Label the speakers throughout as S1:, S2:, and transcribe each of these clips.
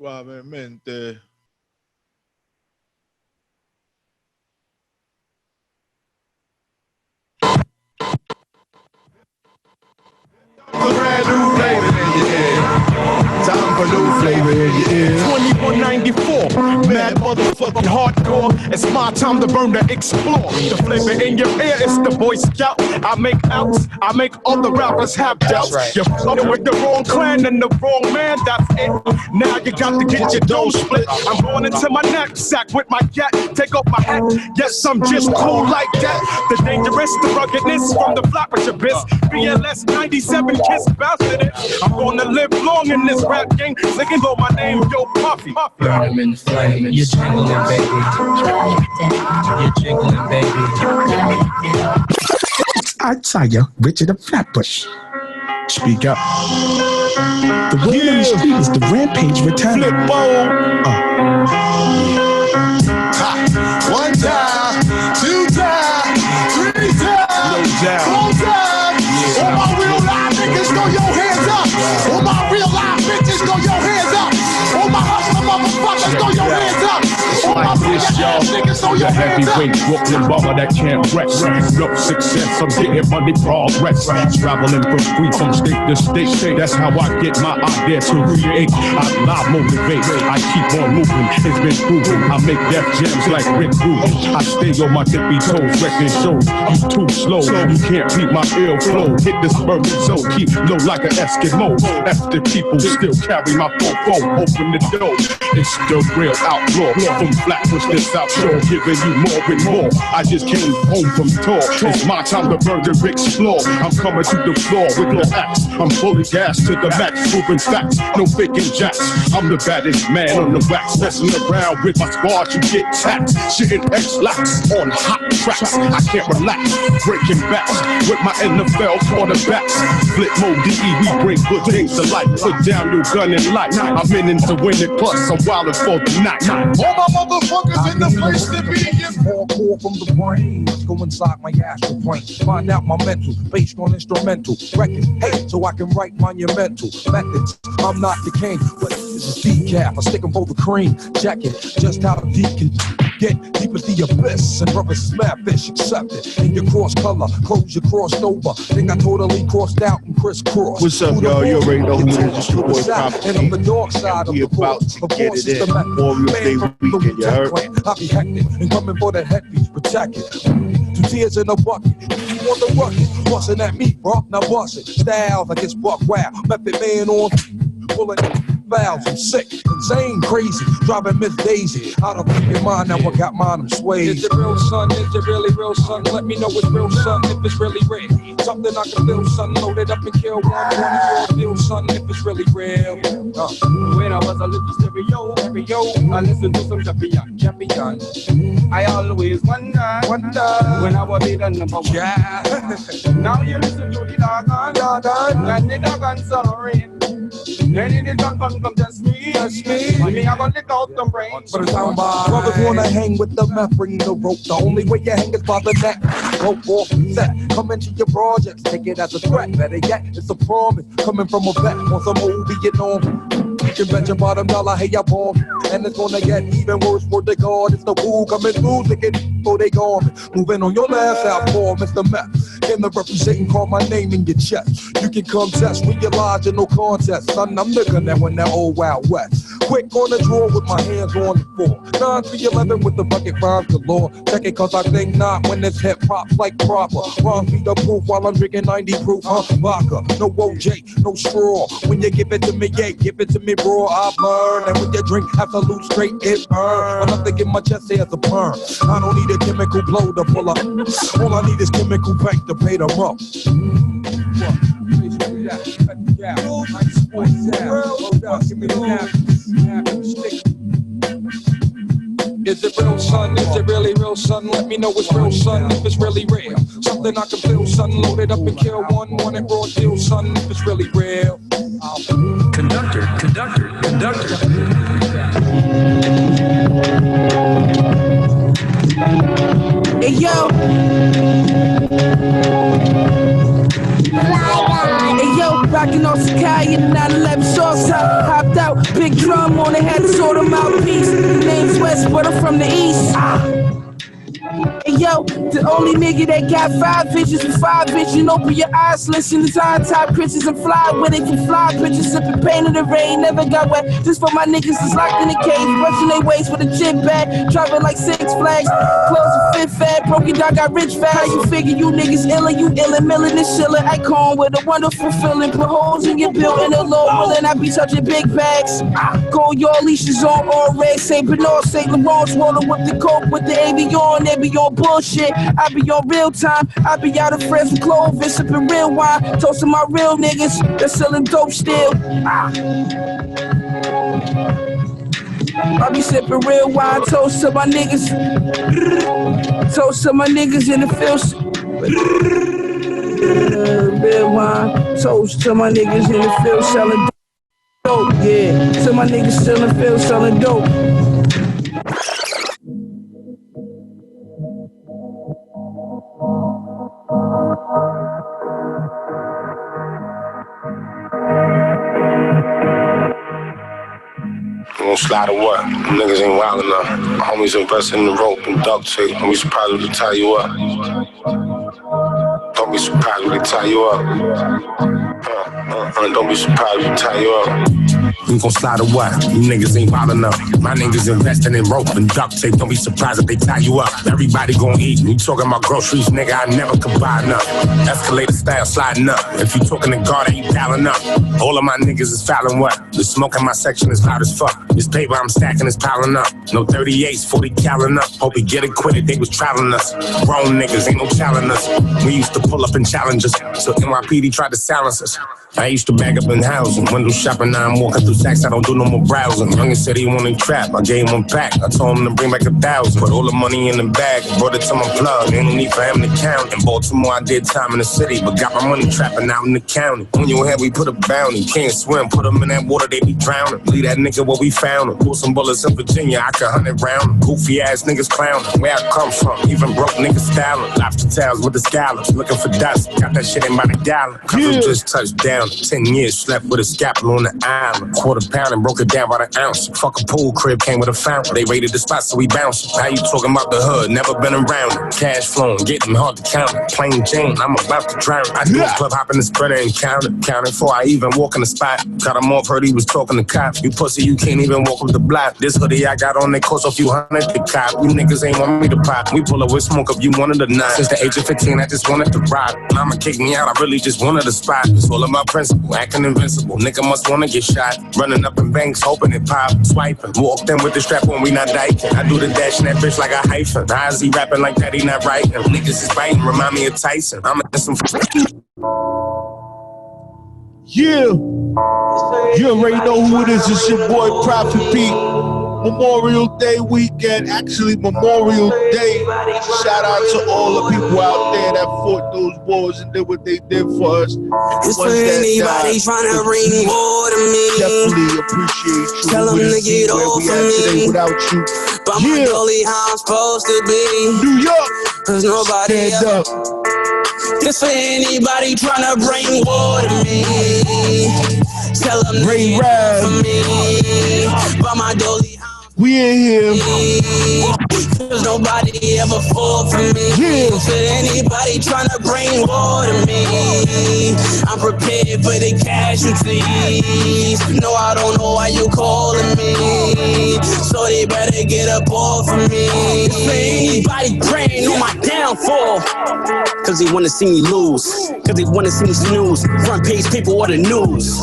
S1: Suavemente. Brand new flavor in your ear. Time for new flavor in your ear.
S2: 2194, mad motherfucking hardcore. It's my time to burn, to explore. The flavor in your ear is the Boyscout. I make outs, I make all the rappers have doubts. Right. You're fucking with the wrong clan and the wrong man, that's it. Now you got to get your dough split. I'm going into my knapsack with my cat. Take off my hat, yes, I'm just cool like that. The dangerous, the ruggedness from the flop with your biz. BLS 97 kiss bastard it. I'm gonna live long in this rap game. Singing though my name, Yo Puffy.
S3: Burn them in the flame. You're jingling, baby. You're jingling, baby.
S4: I saw you, Richard the Flatbush. Speak up. The word on the street is the Rampage return.
S1: One time, two time, three times, four times. All my real live niggas, throw your hands up. All my real live bitches, throw your hands up. All my hustler motherfuckers, throw your hands up. All my
S2: this, y'all, the heavyweight Brooklyn bomber that can't rest. No success, I'm getting money progress. Traveling from street from state to state. That's how I get my idea to create. I lie, motivate, I keep on moving. It's been proven. I make death jams like Rick Rubin. I stay on my tippy toes, wrecking shows. You too slow, you can't beat my ill flow. Hit this burning zone, keep low like an Eskimo. After people still carry my phone, open the door. It's the real outlaw from Flatbush to South Shore, giving you more and more. I just came home from tour. It's my time to burn the explore. I'm coming to the floor with the axe. I'm fully gassed to the max, proving facts, no faking jacks. I'm the baddest man on the wax, messing around with my squad. You get taxed, shitting X-lax on hot tracks. I can't relax, breaking backs with my NFL quarterbacks. Flip mode DE, we bring good things to life. Put down your gun and light. I'm in to win it, plus I'm wildin' for the night.
S1: All my motherfuckers in the place to be.
S5: Hardcore from the brain. Let's go inside my astral plane. Find out my mental, based on instrumental records. Hey, so I can write monumental methods. I'm not the king, but this is decaf. I stick 'em for the cream. Check it, just how deep can get deep as the abyss. And rubber smack fish, accept it. In your cross color, clothes you crossed over. Think I totally crossed out and crisscrossed.
S1: What's up, y'all? You already know who it is. It's your boy Pop.
S5: And on the dark side of the
S1: about to get it in. Memorial Day weekend, you heard?
S5: I'll be hectic and coming for the head piece, protect it. 2 tears in a bucket. You want the ruckus? Bustin' at me, bro. Now bust it. Styles like it's buck wow. Method man on pulling fouls. I'm sick, insane, crazy. Driving Miss Daisy out of your mind. Now I got mine. I'm swayed.
S6: Is it real, son? Is it really real, son? Let me know it's real, son. If it's really real, something I can feel, son. Load it up and kill one. Your deal, son. If it's really real. When I was a little stereo, I listened to some champion. I always wonder when I would be the number one.
S5: Yeah.
S6: Now you listen to the doggone, and the doggone sorry. Then it is done from just me. Me, I gonna lick out them brains.
S5: Brothers wanna hang with the meth, bring the rope. The only way you hang is by the neck. Rope off set, come into your projects, take it as a threat. Better yet, it's a promise coming from a vet on some movie, you know. You can bet your bottom dollar, hey, I ball. And it's gonna get even worse for the God. It's the fool coming through, thinking before they gone. Moving on your last outpour, Mr. Meth. In the representing, call my name in your chest. You can come test, realize you're no contest. Son, I'm looking at when that old Wild West. Quick on the draw with my hands on the floor. 9 to 11 with the bucket rhymes galore. Check it cause I think not when it's hip hop's like proper. Rhymes be the proof while I'm drinking 90 proof. Vodka, no OJ, no straw. When you give it to me, yeah, give it to me raw. I've learned. And when you drink absolute straight, it burn. Nothing in my chest has a burn. I don't need a chemical blow to pull up. All I need is chemical bank to pay them up.
S6: Is it real, son? Is it really real, son? Let me know it's real, son. If it's really real, something I can feel, son. Load it up and kill one it raw deal, son. If it's really real.
S3: Conductor.
S7: Hey yo. Hey yo, rocking on Sakai in the 911 sauce top. Hopped out, big drum on it, had to sort of mouthpiece. Name's West, but I'm from the East. Hey yo, the only nigga that got 5 bitches with 5 vision. Open your eyes, listen to time top Christians and fly with it can fly bitches. Sipping pain in the rain, never got wet. Just for my niggas that's locked in the cage, brushing their waist with a chip bag, driving like 6 Flags. Close the fifth fad, broken dog got rich fast. How you figure you niggas illin', you illin', millin' and shillin'. Icon with a wonderful feeling, put holes in your building a low willin'. I be touching big bags. Call your leashes on all red, St. Bernard, St. Laurent's, water with the coke with the AV on. They be on bullshit, I be on real time. I be out of friends with Clovis, sipping real wine, toasting my real niggas that's selling dope still. I be sipping real wine, toast to my niggas, toast to my niggas in the field. Real wine, toast to my niggas in the field selling dope. Yeah, to my niggas still in the field selling dope.
S8: Gonna slide or what? Niggas ain't wild enough. My homies invested in the rope and duct tape. Don't be surprised when they tie you up. Don't be surprised when they tie you up. Don't be surprised when they tie you up. You gon' slide or what? You niggas ain't wild enough. My niggas investing in rope and duct tape. Don't be surprised if they tie you up. Everybody gon' eat. You talking about groceries, nigga, I never could buy enough. Escalator style sliding up. If you talking to God, I ain't dialing up. All of my niggas is fouling what? The smoke in my section is loud as fuck. This paper I'm stacking is piling up. No 38s, 40 caloring up. Hope we get it quitted, they was traveling us. Grown niggas, ain't no challenging us. We used to pull up in challenges. So NYPD tried to silence us. I used to bag up in housing, window shopping, now I'm walking through sacks, I don't do no more browsing. Youngin' said he wanted trap, I gave him one pack, I told him to bring back 1,000. Put all the money in the bag, brought it to my plug, ain't no need for him to count. In Baltimore, I did time in the city, but got my money trapping out in the county. On your head, we put a bounty, can't swim, put them in that water, they be drowning. Leave that nigga where we found him, pull some bullets in Virginia, I could 100 round. Goofy ass niggas clowning, where I come from, even broke niggas styling. Lobster tails with the scallops, looking for dust, got that shit in by the gallon. Couple just touched down. 10 years, slept with a scalpel on the island. Quarter pound and broke it down by the ounce. Fuck a pool crib, came with a fountain. They raided the spot, so we bounced. How you talking about the hood? Never been around it. Cash flowing, getting hard to count it. Plain Jane, I'm about to drown it. I do a club hopping the spreader and count it. Counting before I even walk in the spot. Cut him off, heard he was talking to cops. You pussy, you can't even walk up the block. This hoodie I got on, they cost a few hundred to cop. You niggas ain't want me to pop. We pull up with smoke if you wanted to not. Since the age of 15, I just wanted to rock. Mama kicked me out, I really just wanted a spot. It's all about principle, acting invincible. Nigga must wanna get shot. Running up in banks, hoping it pop. Swiping, walked in with the strap on, we not diking. I do the dash in that bitch like a hyphen. How is he rapping like that, he not writing? Niggas is biting, remind me of Tyson. I'm in some.
S1: Yeah, you already know who it is. It's your boy Prophet Pete. Memorial Day weekend, actually Memorial Day. Shout out to all the people out there that fought those wars and did what they did for us.
S9: It's for anybody trying to bring war to me.
S1: Definitely appreciate you.
S9: Tell them to get off of me.
S1: Without you.
S9: But my dolly how I'm supposed to be.
S1: New York.
S9: Cause nobody
S1: stand up.
S9: This for anybody trying to bring war to me. Tell them to get off of me. But my dolly
S1: we in here.
S9: Cause nobody ever fought for me. For anybody trying to bring war to me, I'm prepared for the casualties. No, I don't know why you calling me, so they better get up off of me. For anybody praying on my downfall, cause they wanna see me lose, cause they wanna see me snooze. Front page paper or the news.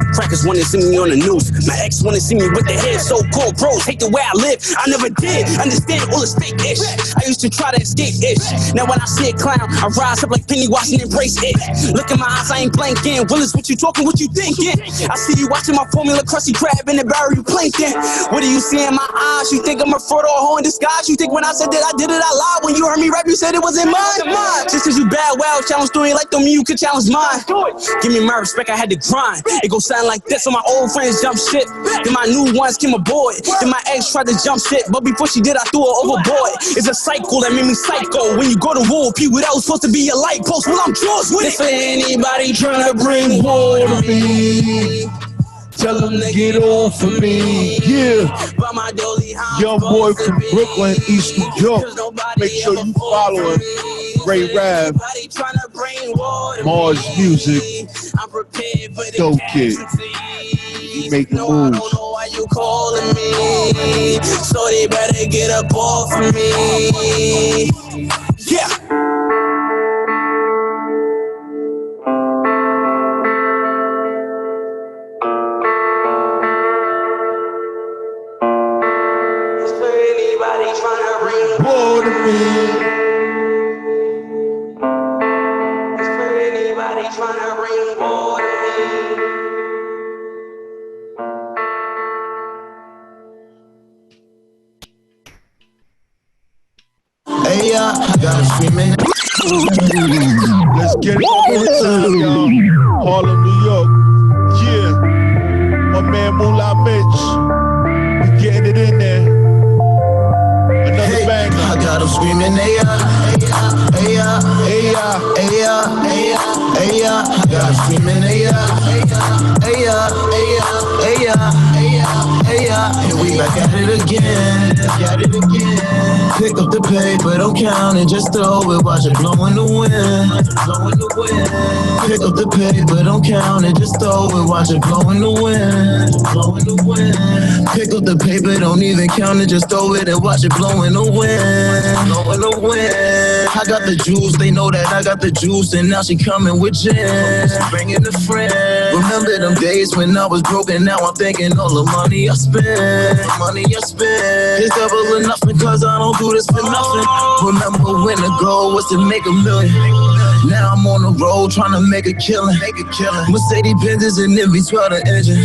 S9: Crackers wanna see me on the news. My ex wanna see me with the head. So-called bros hate the way I live. I never did understand all this fake-ish. I used to try to escape-ish. Now when I see a clown, I rise up like Pennywise and embrace it. Look in my eyes, I ain't blanking. Willis, what you talking, what you thinking? I see you watching my formula crusty crab in the barrel, you blinking. What do you see in my eyes? You think I'm a fraud or a hoe in disguise? You think when I said that I did it, I lied? When you heard me rap, you said it wasn't mine. Just cause you bad, well, challenge story like them, you could challenge mine. Give me my respect, I had to grind. It go sound like this, so my old friends jump shit. Then my new ones came aboard. Then my ex tried to jump shit, but before she did, I threw her overboard. It's a cycle that made me psycho. When you go to war, people that was supposed to be your light post. Well, I'm Jaws with it. For anybody trying to bring war to me, tell them to get off of me.
S1: Yeah. Young boy from Brooklyn, East New York. Make sure you follow him. Ray Rav, Mars Music, Dope Kid. You make the moves.
S9: You calling me, so they better get up off of me. Yeah.
S1: War to me.
S10: Hey, I got a screaming.
S1: Let's get it one more time, y'all. Harlem, New York. Yeah. My man Moolah Mitch. We getting it in there. Another banger.
S10: I got them screaming, hey, hey, hey, hey, hey, hey, I got them screaming, hey, hey, hey, hey, hey, here we back at it again. Pick up the paper, don't count it, just throw it, watch it blow in the wind. Pick up the paper, don't count it, just throw it, watch it blow in the wind. Pick up the paper, don't even count it, just throw it and watch it blow in the wind. I got the juice, they know that I got the juice, and now she coming with gin. Bringing a friend. Remember them days when I was broke, and now I'm thinking all the money I spent. It's double or nothing, cause I don't do this for nothing. Remember when the goal was to make $1 million. Now I'm on the road trying to make a killing. Mercedes Benzes and MV12 the engine.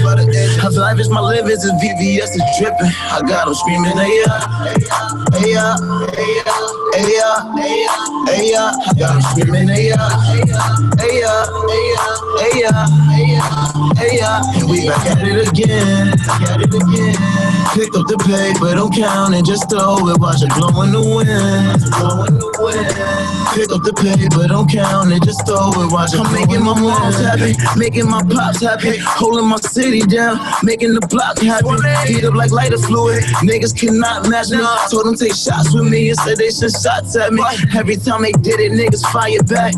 S10: Her life is my living, and VVS is dripping. I got them screaming, hey, hey, hey, hey, hey, I got them screaming, hey, hey, hey, hey, hey, and we back at it again. Pick up the paper, don't count it, just throw it, watch it blow in the wind. Pick up the paper, don't count it, just throw it, watch it. I'm making my moms happy, making my pops happy, holding my city down, making the block happy. Heat up like lighter fluid, niggas cannot match me. Told them take shots with me, instead they send shots at me. Every time they did it, niggas fire back.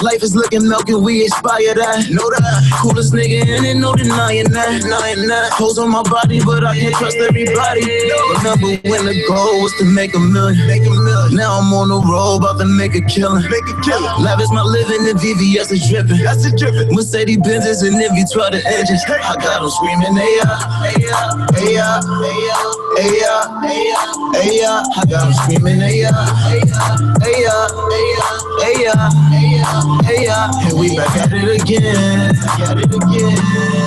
S10: Life is looking milk and we inspire that. Know that, coolest nigga in it, no denying that. Hoes on my body, but I can't trust everybody. Remember when the goal was to make $1 million. Now I'm on the road, about to make a killing. Life is my living, and VVS is dripping. Mercedes Benzes and MV12 the engines. I got them screaming, hey, hey, hey, hey, hey, I got them screaming, hey, hey, hey, hey, hey, and we back at it again.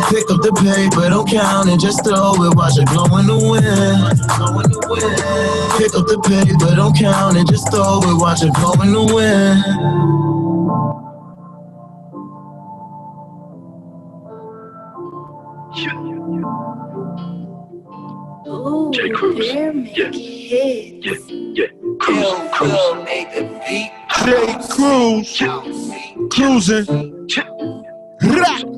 S10: Pick up the paper, don't count it, just throw it, watch it blow in the wind. Pick up the paper, don't count it, just throw it, watch it blow in the wind.
S11: Ooh,
S2: J. Cruz. Yeah. Cruz.
S1: J. Cruz. Cruising.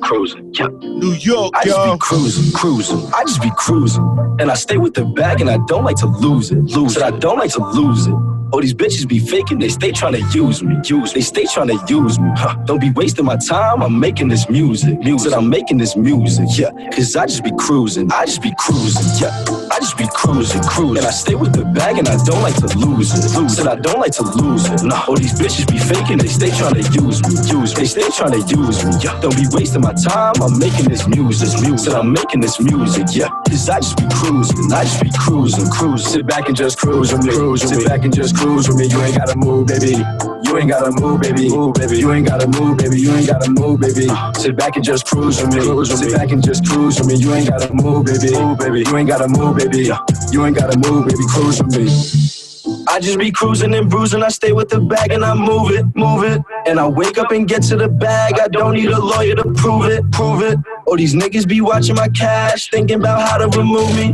S2: Cruising.
S1: New York,
S3: I just
S1: y'all.
S3: be cruising. I just be cruising. And I stay with the bag and I don't like to lose it. Said I don't like to lose it. Oh, these bitches be faking, they stay trying to use me. They stay trying to use me. Don't be wasting my time, I'm making this music. Said I'm making this music, yeah. Cause I just be cruising, yeah. I just be cruising. And I stay with the bag and I don't like to lose it. Said I don't like to lose it. No, oh, these bitches be faking, they stay trying to use me. They stay trying to use me, yeah. Don't be wasting my time, I'm making this music. Said I'm making this music, yeah. Cause I just be cruising, Sit back and just cruise with me. Sit back and just cruise with me. You ain't gotta move, baby. You ain't gotta move, baby. You ain't gotta move, baby. You ain't gotta move, baby. Sit back and just cruise with me. Sit back and just cruise with me. You ain't gotta move, baby. You ain't gotta move, baby. You ain't gotta move, baby. Cruise with me. I just be cruising and bruising. I stay with the bag and I move it. And I wake up and get to the bag. I don't need a lawyer to prove it. All these niggas be watching my cash, thinking about how to remove me.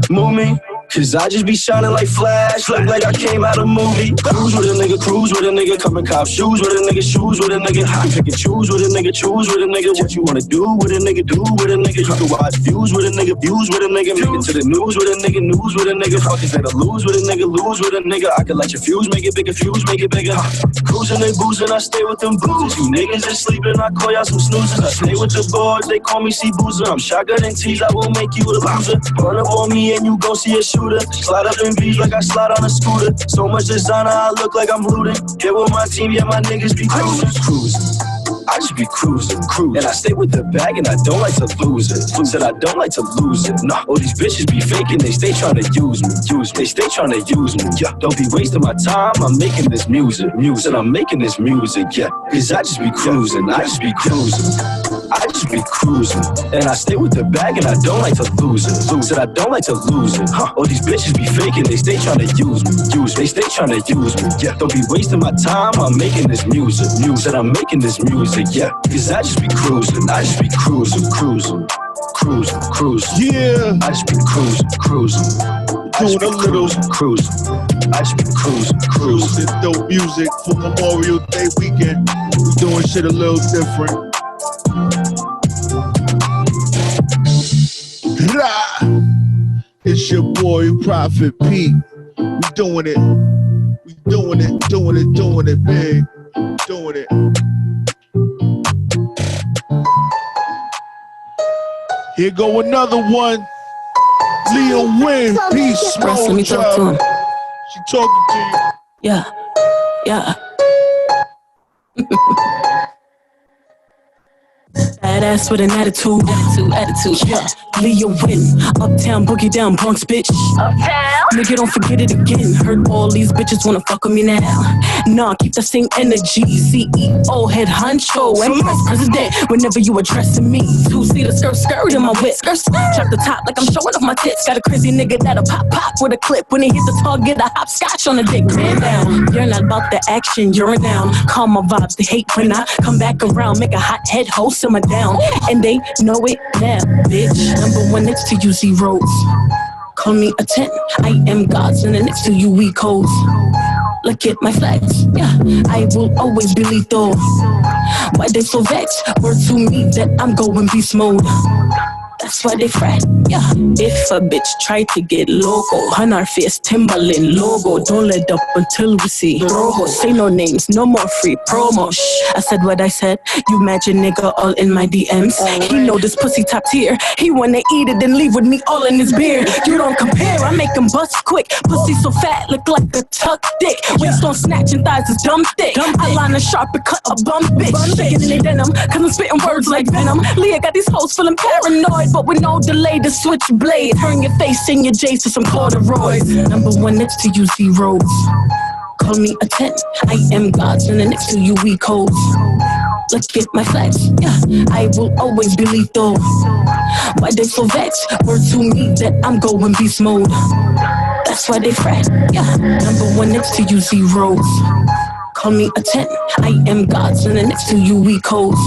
S3: Cause I just be shining like Flash, look like I came out a movie. Cruise with a nigga, cover cop shoes with a nigga, I pick and choose with a nigga, what you wanna do with a nigga, You can watch views with a nigga, make it to the news with a nigga, fuck is that a lose with a nigga, I can light your fuse, make it bigger, Cruising and boozing, I stay with them booze. You niggas is sleeping, I call y'all some snoozers. I stay with the boys, they call me C-Boozer. I'm shotgun and tease, I will make you a loser. Run up on me and you gon' see a shooter. Slide up in V's like I slide on a scooter. So much designer, I look like I'm looting. Here with my team, yeah, my niggas be cruising. I just be cruising. And I stay with the bag and I don't like to lose it. Said I don't like to lose it. Nah, all these bitches be faking, they stay trying to use me. They stay trying to use me. Yeah, don't be wasting my time, I'm making this music. Said I'm making this music, yeah. Cause I just be cruising. And I stay with the bag and I don't like to lose it. Said I don't like to lose it. All these bitches be faking, they stay trying to use me. They stay trying to use me. Yeah, don't be wasting my time, I'm making this music. Said I'm making this music, yeah. Cause I just be cruising. Yeah. I just be cruising.
S1: Doing a little
S3: cruising. I just be cruising.
S1: Dope music for Memorial Day weekend. We doing shit a little different. It's your boy Prophet P. We doing it big. Doing it. Here go another one. Leo Wynn, peace.
S11: Let me talk to him.
S1: She talking to you.
S11: Yeah. Badass with an attitude. Yeah. Leo Wynn, uptown boogie down Bronx, bitch. Uptown. Nigga, don't forget it again. Heard all these bitches wanna fuck with me now. Nah, keep the same energy. CEO, head honcho, Empress, president. Whenever you addressing me, 2-seater skirt in my whip. Drop the top like I'm showing off my tits. Got a crazy nigga that'll pop with a clip. When he hit the target, I hopscotch on the dick. Man down, you're not about the action. You're down. Calm my vibes. They hate when I come back around. Make a hot head hoe simmer down, and they know it now, bitch. Number one next to you, zeros. Call me a 10. I am God's, and the next to you, we codes. Look at my flags, yeah. I will always be lethal. Why they so vexed? Word to me that I'm going beast mode. That's why they fret, yeah. If a bitch try to get loco, on our face, Timberland logo. Don't let up until we see Rojo. Say no names, no more free promo. Shh, I said what I said. You imagine nigga all in my DMs. He know this pussy top tier. He wanna eat it and leave with me all in his beard. You don't compare, I make him bust quick. Pussy so fat, look like a tuck dick. Waist on snatching thighs is dumb thick. I line a sharp and cut a bum bitch. Shaking in their denim, cause I'm spitting words like venom. Leah got these hoes feeling paranoid, but with no delay, the switchblade. Turn your face and your J's to some corduroys. Number one next to you, zeros. Call me a 10. I am God's, and the next to you, we codes. Look at my flags, yeah. I will always be lethal. Why they so vexed? Word to me that I'm going beast mode. That's why they fret, yeah. Number one next to you, zeros. Call me a 10. I am God's, and the next to you, we codes.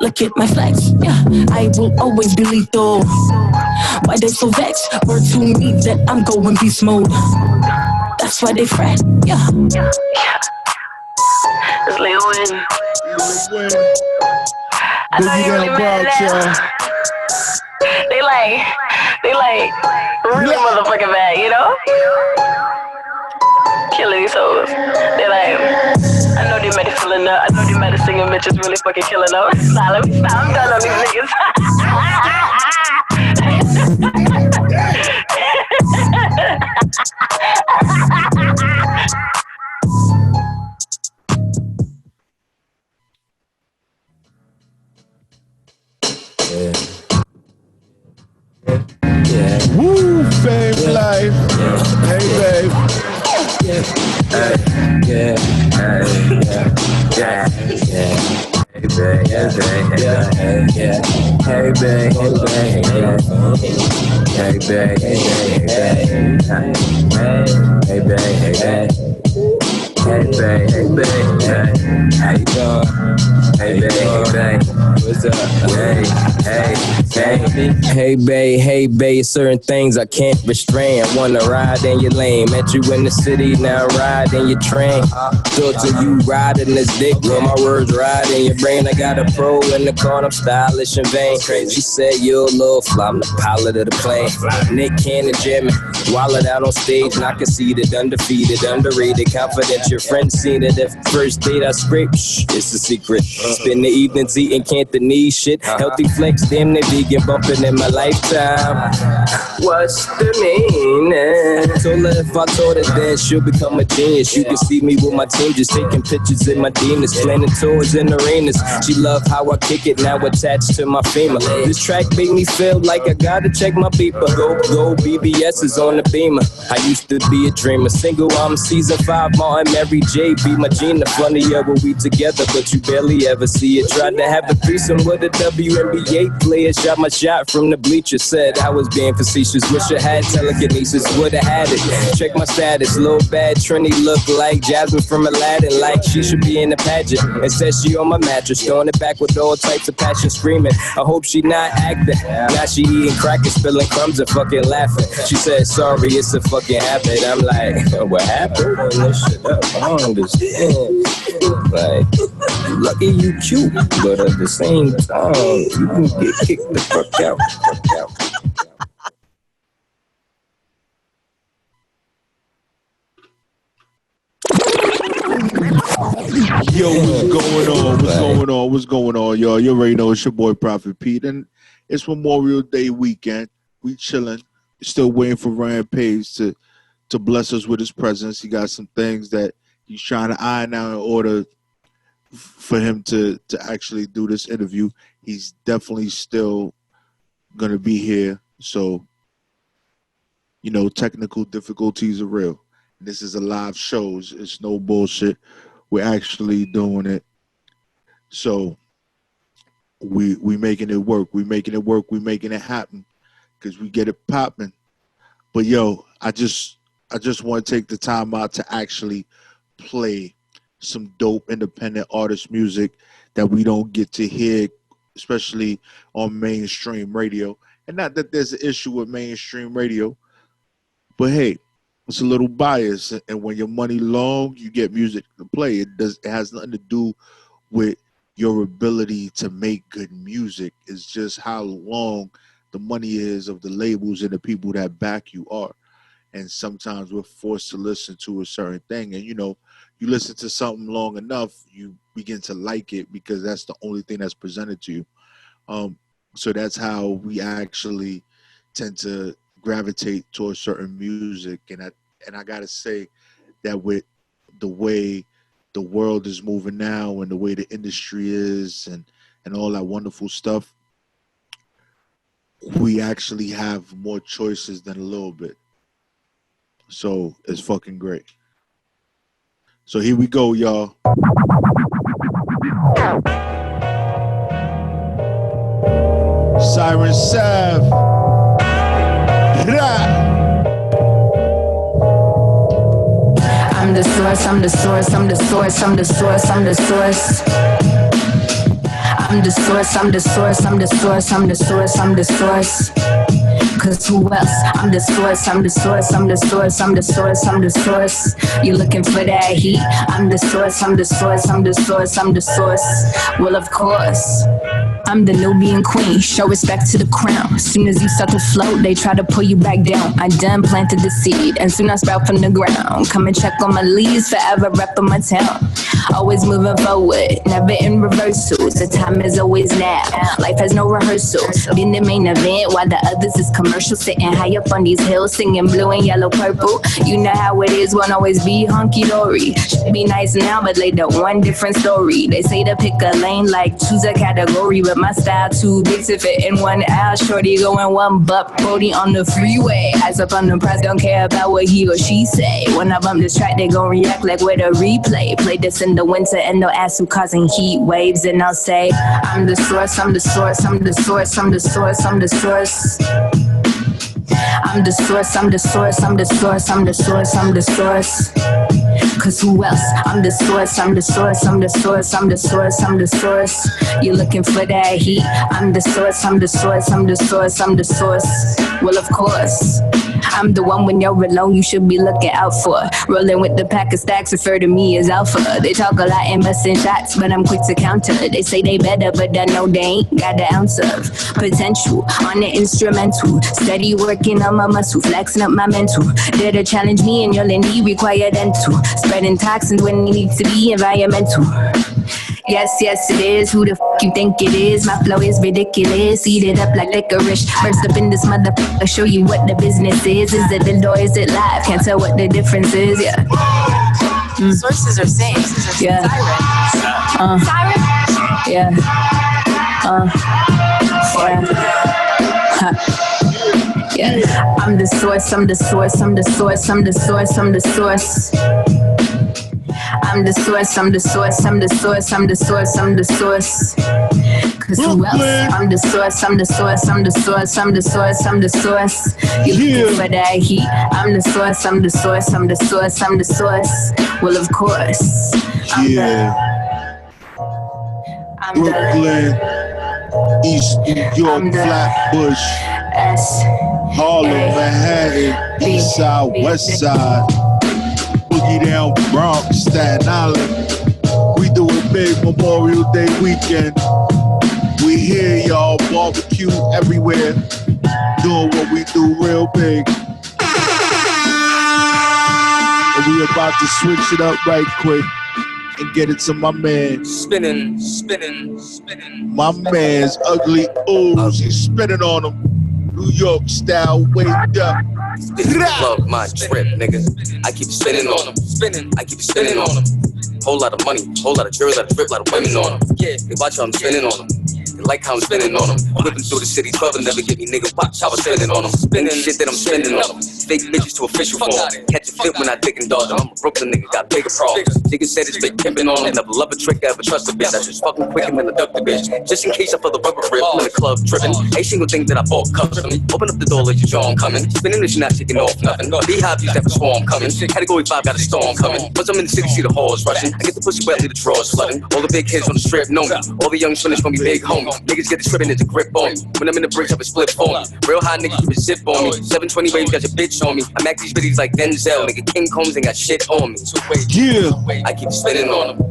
S11: Look at my flags, yeah. I will always be lethal. Why they so vexed? Word to me that I'm going beast mode. That's why they fret, yeah.
S12: It's Leo Wynn. I know you really mad now. They really motherfucking bad, you know? Killing these hoes. They like, I know they made it feeling up. I know they made it singing bitches really fucking killing up. Nah, let me stop. I'm done on these niggas.
S1: Yeah. Woo, fame life. Hey, babe.
S3: Yeah. Hey, babe, hey babe, hey babe, hey babe, hey babe, hey babe. Hey babe, hey babe, how you doing? Hey babe, hey babe, what's up? Hey babe, certain things I can't restrain. I wanna ride in your lane, met you in the city, now ride in your train. Thought to you riding this dick, where my words ride in your brain. I got a pro in the car, I'm stylish and vain. She said you're a little fly, I'm the pilot of the plane. Nick Cannon jamming, wallet out on stage, not conceited, undefeated, underrated, confident. Your friends seen it at first date. I scrape, it's a secret. Spend the evenings eating Cantonese shit. Healthy flex, damn near vegan, bumping in my lifetime. What's the meaning? Told her if I told her that she'll become a genius. You can see me with my team, just taking pictures in my demons, planning tours in arenas. She love how I kick it, now attached to my femur. This track made me feel like I gotta check my beeper. Go, BBS is on the beamer. I used to be a dreamer. Single, I'm season 5, Martin, Mary J. Be my Gina. Funny, yeah, when we together, but you barely ever see it. Tried to have a threesome with a WNBA player. Shot my shot from the bleacher. Said I was being facetious. Wish I had telekinesis, would've had it. Check my status, little bad Trini look like Jasmine from Aladdin. Like she should be in the pageant. Instead she on my mattress, throwing it back with all types of passion, screaming. I hope she not acting. Now she eating crackers, spilling crumbs and fucking laughing. She said sorry, it's a fucking habit. I'm like, what happened? This shit up, I don't understand. Like, lucky you cute, but at the same time, you can get kicked the fuck out.
S2: Yo, what's going on, y'all? You already know it's your boy Prophet Pete, and it's Memorial Day weekend. We chilling, still waiting for Rampage to bless us with his presence. He got some things that he's trying to iron out in order for him to actually do this interview. He's definitely still gonna be here, so you know, technical difficulties are real. This is a live show. It's no bullshit. We're actually doing it. So we making it work. We making it happen because we get it popping. But yo, I just want to take the time out to actually play some dope independent artist music that we don't get to hear, especially on mainstream radio. And not that there's an issue with mainstream radio, but hey, it's a little biased, and when your money long, you get music to play. It has nothing to do with your ability to make good music. It's just how long the money is of the labels and the people that back you are. And sometimes we're forced to listen to a certain thing, and you know, you listen to something long enough, you begin to like it because that's the only thing that's presented to you. So that's how we actually tend to gravitate towards certain music. And I gotta say that with the way the world is moving now and the way the industry is and all that wonderful stuff, we actually have more choices than a little bit. So it's fucking great. So here we go, y'all. Siren Sav.
S13: I'm the source, I'm the source, I'm the source, I'm the source, I'm the source. I'm the source, I'm the source, I'm the source, I'm the source, I'm the source. Cause who else? I'm the source, I'm the source, I'm the source, I'm the source, I'm the source. You looking for that heat? I'm the source, I'm the source, I'm the source, I'm the source. Well, of course. I'm the Nubian queen, show respect to the crown. Soon as you start to float, they try to pull you back down. I done planted the seed, and soon I sprout from the ground. Come and check on my leaves, forever repping my town. Always moving forward, never in reversal. The time is always now, life has no rehearsal. Been the main event while the others is commercial. commercial, sitting high up on these hills, singing blue and yellow, purple. You know how it is, won't always be hunky-dory. Should be nice now, but later one different story. They say to pick a lane, like choose a category, but my style too big to fit in one aisle. Shorty going one buck, Brody on the freeway. Eyes up on the prize, don't care about what he or she say. When I bump this track, they gon' react like with a replay. Play this in the winter and they'll ask who causing heat waves, and I'll say, I'm the source, I'm the source, I'm the source, I'm the source, I'm the source. I'm the source, I'm the source, I'm the source, I'm the source, I'm the source. Cause who else? I'm the source, I'm the source, I'm the source, I'm the source, I'm the source. You're looking for that heat. I'm the source, I'm the source, I'm the source, I'm the source. Well, of course. I'm the one when you're alone you should be looking out for. Rolling with the pack of stacks, refer to me as alpha. They talk a lot and busting shots, but I'm quick to counter. They say they better, but I know they ain't got the ounce of potential on the instrumental. Steady working on my muscle, flexing up my mental. Dare to challenge me and you'll indeed require dental. Spreading toxins when it needs to be environmental. Yes, yes it is. Who the f*** you think it is? My flow is ridiculous. Eat it up like licorice. Burst up in this motherfucker. Show you what the business is. Is it built or is it live? Can't tell what the difference is. Yeah.
S12: Sources are saying.
S13: Yeah.
S12: Siren.
S13: Yeah. Yeah. Yeah. I'm the source. I'm the source. I'm the source. I'm the source. I'm the source. I'm the source, I'm the source, I'm the source, I'm the source, I'm the source. Cause who else? I'm the source, I'm the source, I'm the source, I'm the source, I'm the source. You're looking for that heat. I'm the source, I'm the source, I'm the source, I'm the source. Well, of course. I'm
S1: Brooklyn, East New York, Flatbush, Harlem, Manhattan, East Side, West Side. Boogie down Bronx, Staten Island. We do it big Memorial Day weekend. We here, y'all, barbecue everywhere. Doing what we do real big. And we about to switch it up right quick and get it to my man.
S6: Spinning.
S1: My man's Ugly Ooze. He's spinning on him. New York style, wake up.
S14: Love my trip, nigga. I keep spinning on them. I keep spinning on them. Whole lot of money, whole lot of jewelry, lot of drip, lot of women on them. Yeah, they watch how I'm spinning on them. They like how I'm spinning on them. Whipping through the city, 12 and never get me, nigga. Watch how I'm spinning on them. Spinning shit that I'm spinning on them. Fake bitches to official form. Catch a fit when I dick and dodge them. I'm a Brooklyn nigga, got bigger problems. Niggas said it's been pimping on them. Never love a trick, ever trust a bitch. I just fucking quick and then I duck the bitch. Just in case I feel the rubber rip, I'm in the club tripping. A single thing that I bought custom. Open up the door, let you know I'm coming. Spinning this, not taking off nothing. Beehive, used to have a swarm coming. Category 5 got a storm coming. Once I'm in the city, see the halls rushing. I get the pussy wet, leave the drawers flooding. All the big kids on the strip know me. All the young finish gonna be big homies. Niggas get the tripping into grip on me. When I'm in the bridge, I have a split for me. Real high niggas keep a zip on me. 720 waves got your bitch on me. I mac these bitties like Denzel. Nigga King Combs ain't got shit on me.
S1: Yeah.
S14: I keep spinning on them.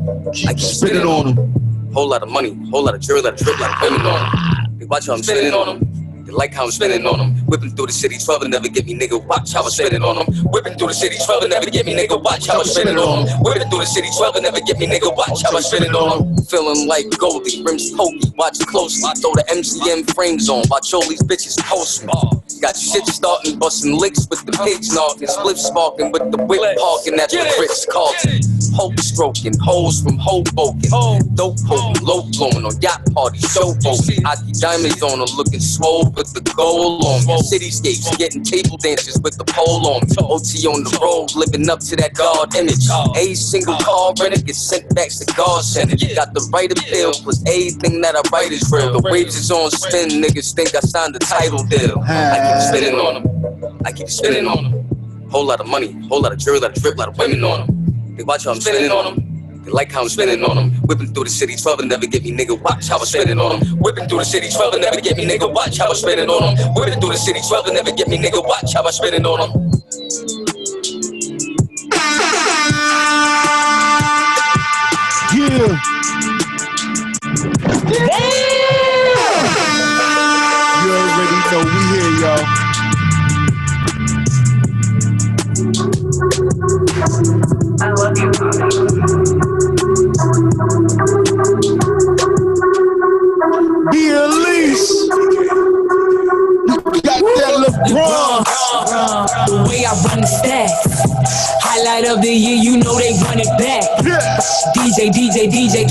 S14: I keep spinning on them. Whole lot of money, whole lot of jewelry, lot of drip, lot of women on them. They watch how I'm spinning on them. They like how I'm spinning on them. Whipping through the city, 12 and never get me, nigga. Watch how I'm spinning on them. Whipping through the city, 12 and never get me, nigga. Watch how I'm spinning on them. Whipping through the city, 12 and never get me, nigga. Watch how I'm spinning on them. Feeling like Goldie, rims pokey, watch closely. Throw the MCM frames on, watch all these bitches post me. Got shit starting, busting licks with the pigs knocking, split sparking with the whip parking at the Ritz Carlton. Hope stroking, hoes from Hoboken. Dope holding, low blowing on yacht parties, showboating. I keep diamonds on her, looking swole with the gold on me. Cityscapes, getting table dances with the pole on me. OT on the road, living up to that God image. A single car rented gets sent back to God Center. Got the right appeal, plus everything that I write is real. The waves is on spin, niggas think I signed the title deal. I keep spinning on them. I keep spinning on them. Whole lot of money, whole lot of jewelry, lot of drip, lot of women on them. They watch how I'm spinning on them. They like how I'm spinning on them. Whipping through the city, 12 and never get me, nigga. Watch how I'm spinning on them. Whipping through the city, 12 and never get me, nigga. Watch how I'm spinning on them. Whipping through the city, 12 and never get me, nigga. Watch how I'm spinning on them.
S1: Yeah. You already know we here, y'all.
S12: I love you,
S1: Be Elise. You got that little
S11: I run the stats. Highlight of the year, you know they run it back. DJ,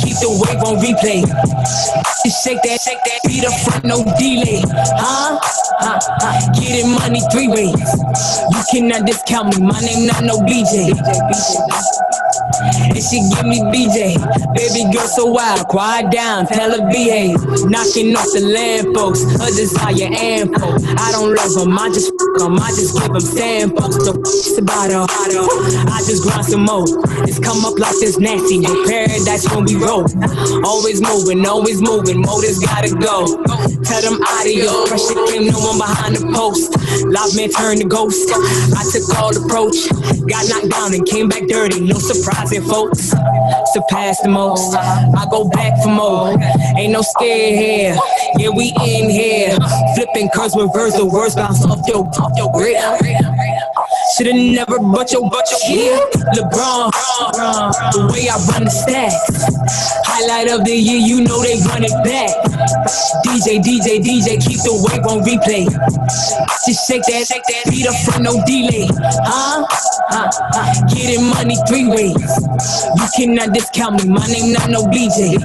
S11: keep the wave on replay. Shake that beat up front, no delay. Getting money 3 ways. You cannot discount me, my name not no BJ. And she give me BJ. Baby girl so wild, quiet down, tell her behave. Knocking off the lamppost, her desire ample. I don't love them, I just f them, I just give them samples. So it's about her, I just grind some more. It's come up like this nasty, but paradise when we roll. Always moving, motors gotta go. Tell them audio, pressure came, no one behind the post. Live man turned to ghost. I took all approach, got knocked down and came back dirty. No surprising folks, surpass the most. I go back for more, ain't no scared here. Yeah, we in here, flipping curves, reverse the words, bounce off your grid. Shoulda never but your yeah. LeBron, the way I run the stacks. Highlight of the year, you know they run it back. DJ, keep the wave on replay. Just shake that beat up front, no delay. Getting money 3 ways. You cannot discount me, my name not no BJ.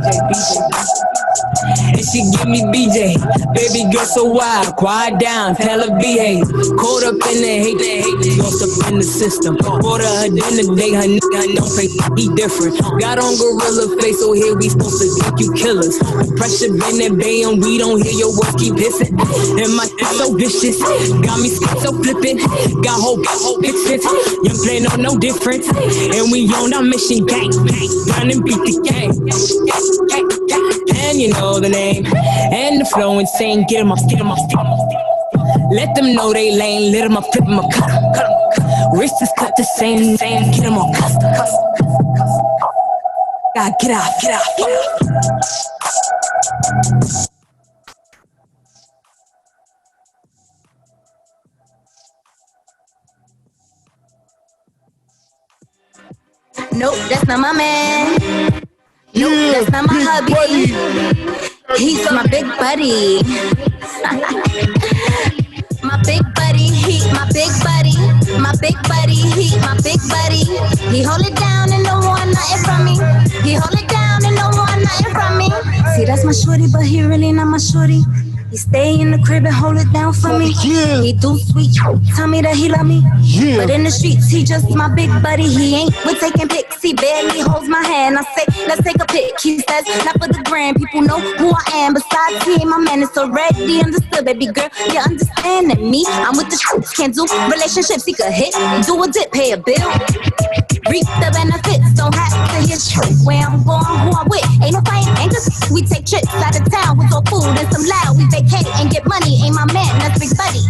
S11: And she give me BJ. Baby girl so wild, quiet down, tell her behave. Caught up in the hate, lost up in the system. Bought her dinner day, her nigga don't pay, he different. Got on gorilla face, so here we supposed to think you killers. The pressure been at bay and we don't hear your words keep hissing. And my shit so vicious, got me so flippin'. Got whole pictures, young play no difference. And we on our mission, gang, run and beat the gang. And you know the name, and the flow insane. Get 'em off. Let them know they lame, let 'em up, flip 'em up, cut 'em. Wrist is cut the same, get 'em all cuss. God, get out.
S13: Nope, that's not my man. Nope, that's not my hubby. He's my big buddy. My big buddy, my big buddy. My big buddy, my big buddy. He hold it down and don't want nothing from me. He hold it down and don't want nothing from me. See, that's my shorty, but he really not my shorty. He stay in the crib and hold it down for me. Yeah. He do sweet, tell me that he love me. Yeah. But in the streets, he just my big buddy. He ain't with taking pics, he barely holds my hand. I say, let's take a pic. He says, not for the gram, people know who I am. Besides, he ain't my man, it's already understood, baby girl. You understand that me, I'm with the streets, can't do relationships. He could hit, do a dip, pay a bill. Reap the benefits, don't have to hear where I'm going, who I'm with. Ain't no fight, ain't just we take trips out of town with all food and some loud. We vacate and get money, ain't my man, that's big buddy.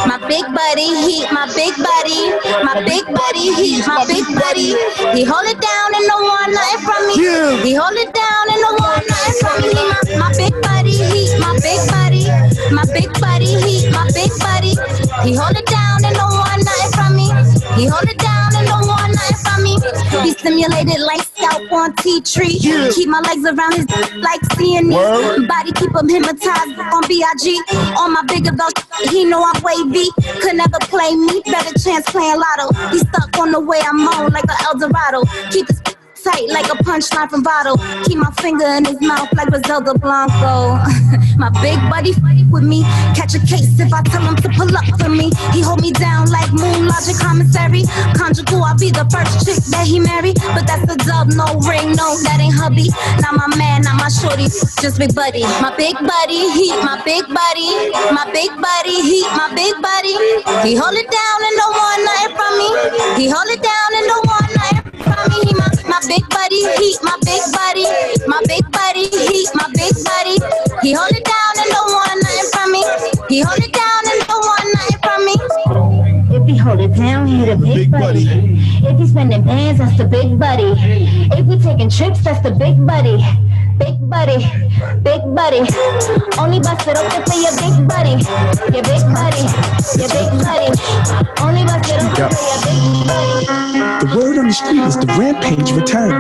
S13: My big buddy, he my big buddy. My big buddy, he my big buddy. He hold it down and no one nothing from me. Yeah. He hold it down and no one nothing from me. My big buddy, he my big buddy. My big buddy, he my big buddy. He hold it down and no one nothing from me. He hold it down and no one nothing from me. Be stimulated like scalp on tea tree. Yeah. Keep my legs around his like seeing me. Body keep him hypnotized on B.I.G. On my bigger dog, he know I'm wavy. Could never play me, better chance playing lotto. He stuck on the way I'm on like an El Dorado. Keep his tight like a punchline from Votto. Keep my finger in his mouth like Griselda Blanco. My big buddy with me. Catch a case if I tell him to pull up for me. He hold me down like Moon Logic Commissary. Conjugal, I'll be the first chick that he marry. But that's a dub, no ring, no, that ain't hubby. Not my man, not my shorty, just big buddy. My big buddy, he my big buddy. My big buddy, he my big buddy. He hold it down and don't want nothing from me. He hold it down and don't want nothing from me. He my big buddy, he my big buddy. My big buddy, he my big buddy. He hold it down and don't want nothing from me. He hold it down and don't want nothing from me.
S15: If he hold it down, he the big buddy. If he spending bands, that's the big buddy. If we taking trips, that's the big buddy. Big buddy, big buddy. Only bust it open for your big buddy. Your big buddy, your big buddy. Only bust it open for your big buddy.
S4: The word on the street is the Rampage return.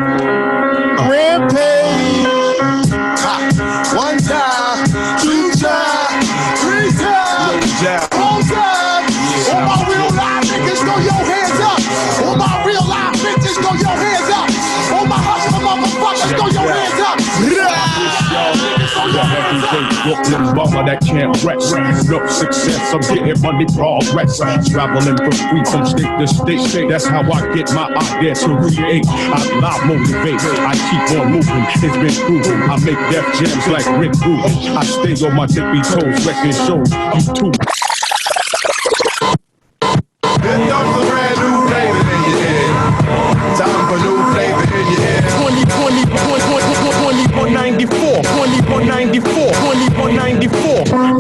S1: Rampage! One time, two time, three times, 4 times. All my real live niggas know your
S2: Brooklyn bomber that can't rest. No success, I'm getting money progress. Traveling for free from state to state. That's how I get my idea to create. I motivate, I keep on moving. It's been proven. I make death jams like Rick Rubin. I stay on my tippy toes, wrecking shows. You too.
S1: Then dump the brand new flavor in your head. Time for new flavor in your head.
S2: 2194.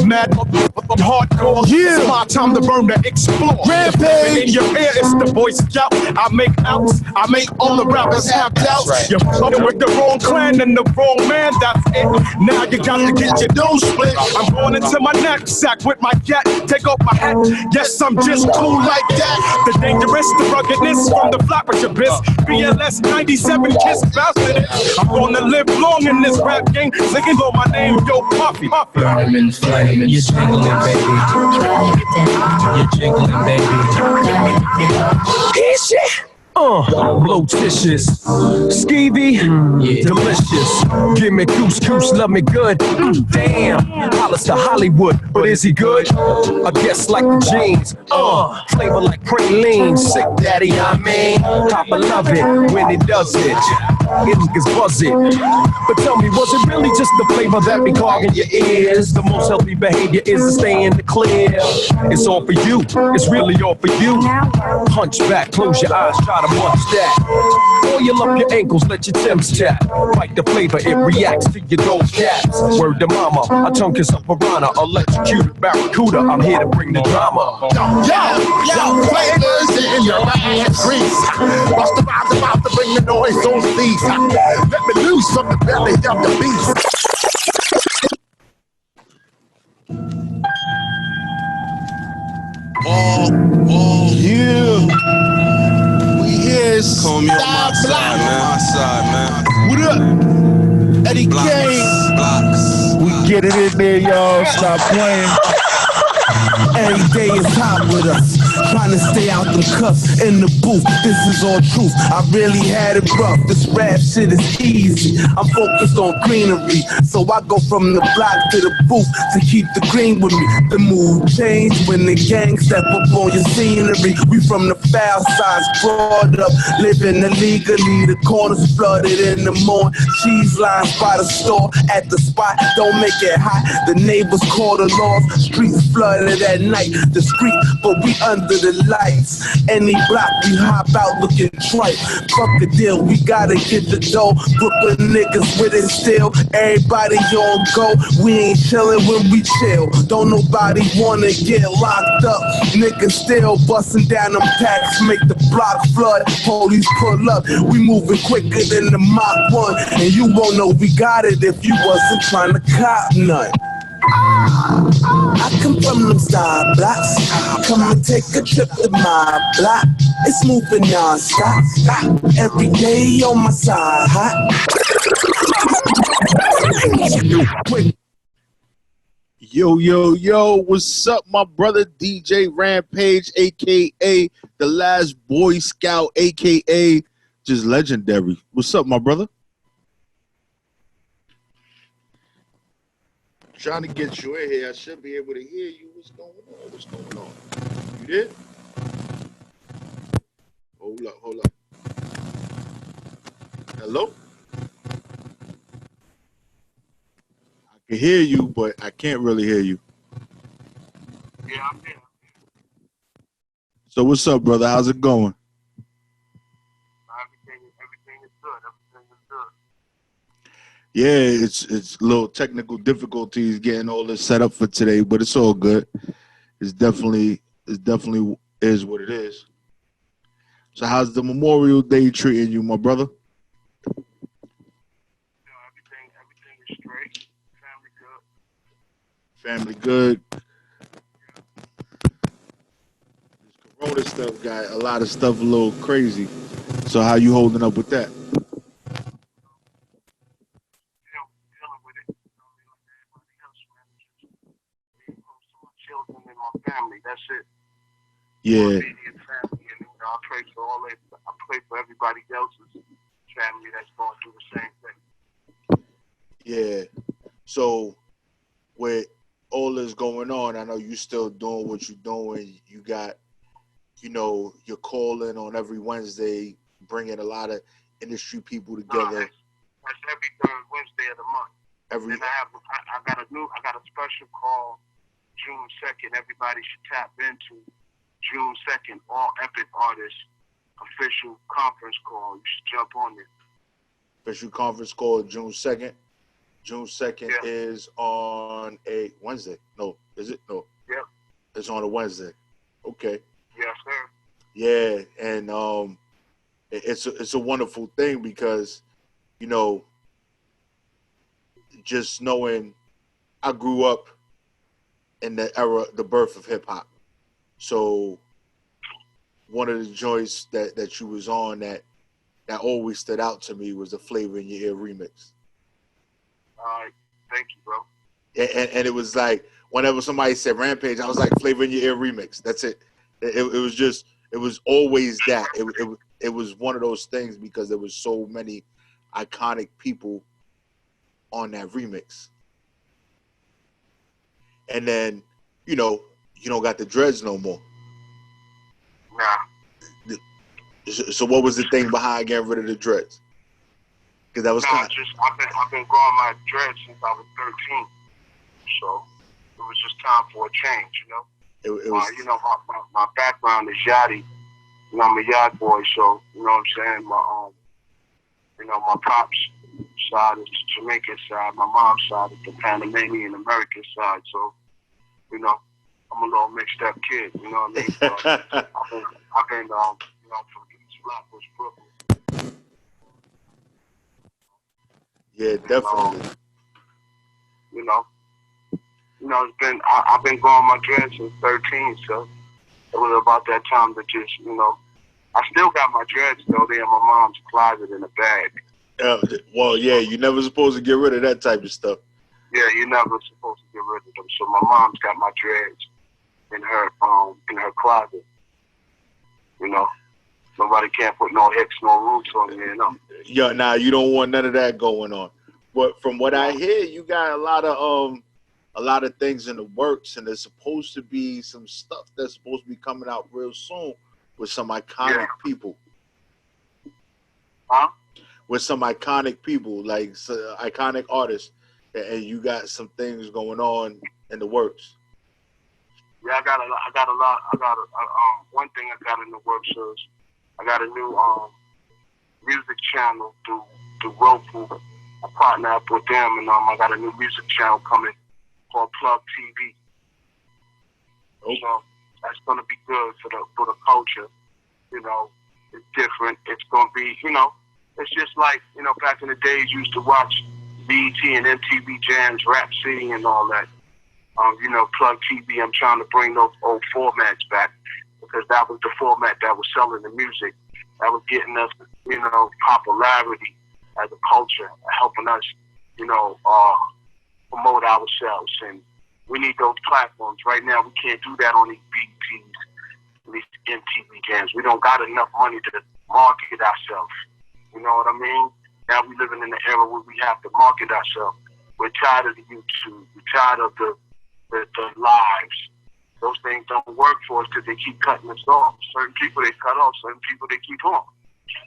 S2: Mad hardcore. Yeah. It's my time to burn to explore.
S1: Rampage.
S2: In your ear, it's the Boyscout. I make outs. I make all the rappers have doubts. Right. You're fucking with the wrong clan and the wrong man. That's it. Now you got to get your nose split. I'm going into my knapsack with my cat. Take off my hat. Yes, I'm just cool like that. The dangerous, the ruggedness from the flopper abyss. BLS 97 kiss bastard. I'm gonna live long in this rap game. Singing on my name, yo, Puffy.
S16: Burning, flaming, you're jingling, baby. You're jingling, baby. Here's shit. Blotitious, skeevy, delicious. Give me goose, love me good. Damn, Hollis to Hollywood, but is he good? I guess like the jeans, flavor like praline. Sick daddy, I mean, Papa love it when he does it. It gets buzzy. But tell me, was it really just the flavor that be clogging your ears? The most healthy behavior is to stay in the clear. It's all for you, it's really all for you. Punch back, close your eyes, try to munch that. Oil up your ankles, let your Timbs tap. Like the flavor, it reacts to your gold caps. Word to mama, I tongue kiss a piranha, electrocuted barracuda. I'm here to bring the drama.
S1: Yo, flavors in your ass grease. Bust the rhymes about to bring the noise on these. Let me loose from the belly of the beast. Yeah. We here.
S17: Call me on my side, man. My side, man.
S1: What up? Eddie Kane.
S17: Blocks.
S1: We get it in there, y'all. Stop playing.
S18: Every day is hot with us, trying to stay out them cuffs in the booth. This is all truth. I really had it rough. This rap shit is easy. I'm focused on greenery, so I go from the block to the booth to keep the green with me. The mood change when the gang step up on your scenery. We from the foul side, brought up, living illegally. The corners flooded in the morning. Cheese lines by the store, at the spot. Don't make it hot. The neighbors call the laws. Streets flooded at night, discreet, but we under the lights. Any block, we hop out looking trite. Fuck a deal, we gotta get the dough. Brooklyn niggas with it still. Everybody on go. We ain't chillin' when we chill. Don't nobody wanna get locked up. Niggas still bustin' down them packs, make the block flood. Police pull up, we moving quicker than the Mach 1. And you won't know we got it if you wasn't trying to cop none. I come from them side blocks. Come and take a trip to my block. It's moving non-stop. Every day on my side, hot.
S1: Yo, what's up, my brother DJ Rampage, aka the last Boy Scout, aka just legendary. What's up, my brother? Trying to get you in here. I should be able to hear you. What's going on? You there? Hold up. Hello? I can hear you, but I can't really hear you.
S19: Yeah, I'm here.
S1: So what's up, brother? How's it going?
S19: Everything is good.
S1: Yeah, it's a little technical difficulties getting all this set up for today, but it's all good. It's definitely is what it is. So how's the Memorial Day treating you, my brother?
S19: Everything is straight.
S1: Family good. This Corona stuff got a lot of stuff a little crazy. So how you holding up with that?
S19: Children and my family, that's it.
S1: Yeah.
S19: My immediate family, and I pray for everybody else's family that's going through the same thing.
S1: Yeah. So with all this going on, I know you still doing what you're doing. You got, you know, you're calling on every Wednesday, bringing a lot of industry people together.
S19: That's every third Wednesday of the month. And I got a special call June 2nd. Everybody should tap into June 2nd. All Epic Artists official conference call. You should jump on it.
S1: Official conference call June 2nd. June 2nd is on a Wednesday. No, is it? No.
S19: Yeah.
S1: It's on a Wednesday. Okay.
S19: Yes, sir.
S1: Yeah, and it's a wonderful thing because, you know, just knowing I grew up in the era, the birth of hip hop. So one of the joints that you was on that always stood out to me was the Flavor in Your Ear remix.
S19: All right. Thank you, bro.
S1: And it was like, whenever somebody said Rampage, I was like, Flavor in Your Ear remix. That's it. It was just, it was always that. It was one of those things because there was so many iconic people on that remix. And then, you know, you don't got the dreads no more.
S19: Nah.
S1: So what was the thing behind getting rid of the dreads? Because that was
S19: I've been growing my dreads since I was 13. So it was just time for a change, you know.
S1: It was,
S19: you know, my background is yachty. You know, I'm a yacht boy, so you know what I'm saying. You know, my pops side is the Jamaican side. My mom's side is the Panamanian American side. So, you know, I'm a little mixed up kid. You know what I mean? So, I've been, you know, from East Flatbush, Brooklyn.
S1: Yeah, definitely.
S19: You know, it's been I've been growing my dreads since 13, so it was about that time to just, you know, I still got my dreads though. They're in my mom's closet in a bag.
S1: Well, yeah, you're never supposed to get rid of that type of stuff.
S19: Yeah, you're never supposed to get rid of them. So my mom's got my dreads in her closet. You know, nobody can't put no hicks, no roots on me, you know.
S1: Yeah, nah, you don't want none of that going on. But from what I hear, you got a lot of things in the works, and there's supposed to be some stuff that's supposed to be coming out real soon with some iconic people.
S19: Huh?
S1: With some iconic people, like iconic artists, and you got some things going on in the works.
S19: Yeah, I got a lot. One thing I got in the works is I got a new music channel through Roku. I partner up with them, and I got a new music channel coming called Plug TV.
S1: Oh.
S19: So that's gonna be good for the culture. You know, it's different. It's gonna be, you know, it's just like, you know, back in the days you used to watch BET and MTV Jams, Rap City, and all that. You know, Plug TV. I'm trying to bring those old formats back because that was the format that was selling the music. That was getting us, you know, popularity as a culture, helping us, you know, promote ourselves. And we need those platforms. Right now, we can't do that on these BETs, these MTV Jams. We don't got enough money to market ourselves. You know what I mean? Now we're living in an era where we have to market ourselves. We're tired of the YouTube. We're tired of the lives. Those things don't work for us because they keep cutting us off. Certain people they cut off, certain people they keep on.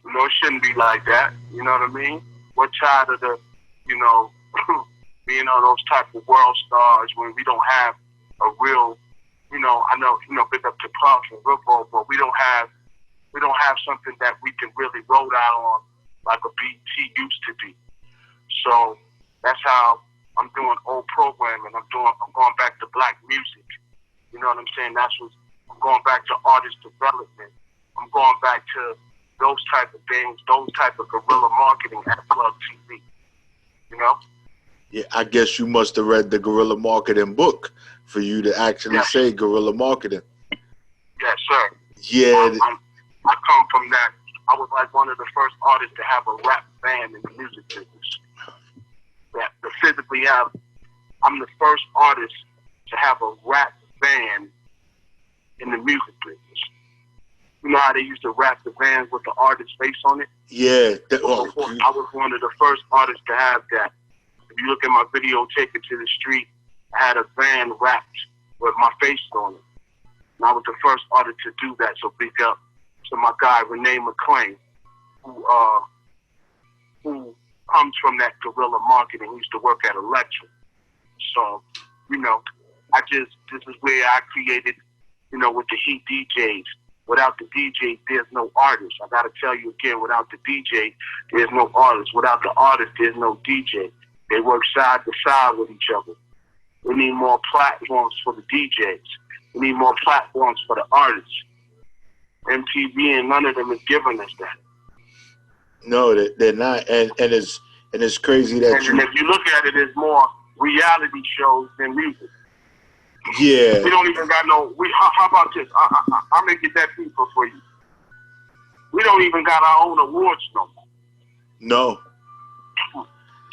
S19: You know, it shouldn't be like that. You know what I mean? We're tired of the, you know, being on those type of world stars when we don't have a real, you know, I know, you know, big up to Puff and Ripple, but we don't have something that we can really roll out on like a BT used to be. So that's how I'm doing old programming. I'm going back to black music. You know what I'm saying? I'm going back to artist development. I'm going back to those type of things, those type of guerrilla marketing at Plug TV. You know?
S1: Yeah, I guess you must have read the guerrilla marketing book for you to actually say guerrilla marketing.
S19: Yes, sir.
S1: Yeah.
S19: I come from that. I was like one of the first artists to have a rap band in the music business. That to physically have, I'm the first artist to have a rap band in the music business. You know how they used to wrap the bands with the artist's face on it?
S1: Yeah.
S19: I was one of the first artists to have that. If you look at my video, Take It to the Street, I had a band wrapped with my face on it. And I was the first artist to do that, so big up to my guy, Renee McClain, who comes from that guerrilla marketing. He used to work at Electra. So, you know, this is where I created, you know, with the Heat DJs. Without the DJ, there's no artist. I gotta tell you again, without the DJ, there's no artist. Without the artist, there's no DJ. They work side to side with each other. We need more platforms for the DJs. We need more platforms for the artists. MTV and none of them is giving us that.
S1: No, they're not, and it's crazy that.
S19: And if you look at it, there's more reality shows than music.
S1: Yeah.
S19: We don't even got no. How about this? I'll make it that deeper for you. We don't even got our own awards no more.
S1: No.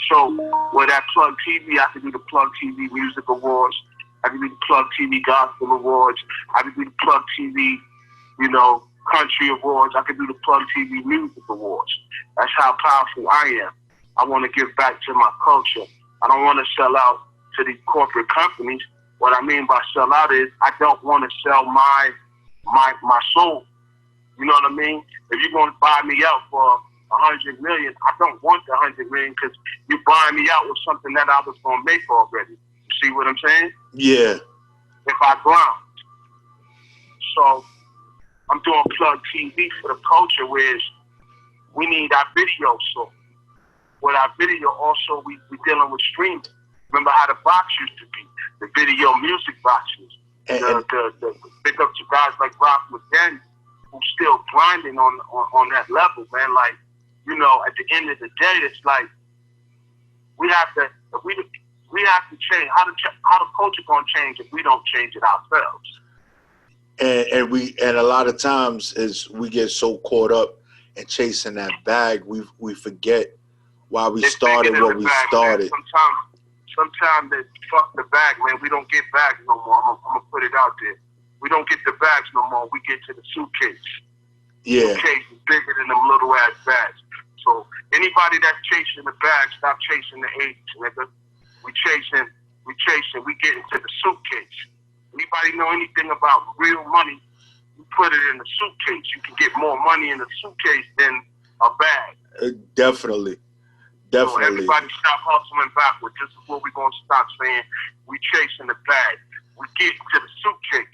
S19: So with that Plug TV, I could do the Plug TV Music Awards. I could do the Plug TV Gospel Awards. I could do the Plug TV, you know, Country Awards. I could do the Plug TV Music Awards. That's how powerful I am. I want to give back to my culture. I don't want to sell out to these corporate companies. What I mean by sell out is I don't want to sell my soul. You know what I mean? If you're going to buy me out for $100 million, I don't want the $100 million because you're buying me out with something that I was going to make already. You see what I'm saying?
S1: Yeah.
S19: If I ground. So I'm doing Plug TV for the culture, where we need our video. So with our video, also we're dealing with streaming. Remember how the box used to be, the video music boxes. The big up to guys like Rock McDaniel, who's still grinding on that level, man. Like, you know, at the end of the day, it's like we have to change. How the culture gonna change if we don't change it ourselves?
S1: And a lot of times is we get so caught up in chasing that bag, we forget why we started what we started.
S19: Sometimes they fuck the bag, man. We don't get bags no more. I'm gonna put it out there. We don't get the bags no more. We get to the suitcase.
S1: Yeah.
S19: Suitcase is bigger than them little ass bags. So anybody that's chasing the bag, stop chasing the H, nigga. We get into the suitcase. Anybody know anything about real money? You put it in the suitcase. You can get more money in the suitcase than a bag. Definitely. So everybody stop hustling backwards. This is what we're going to stop saying. We chasing the bag. We get to the suitcase.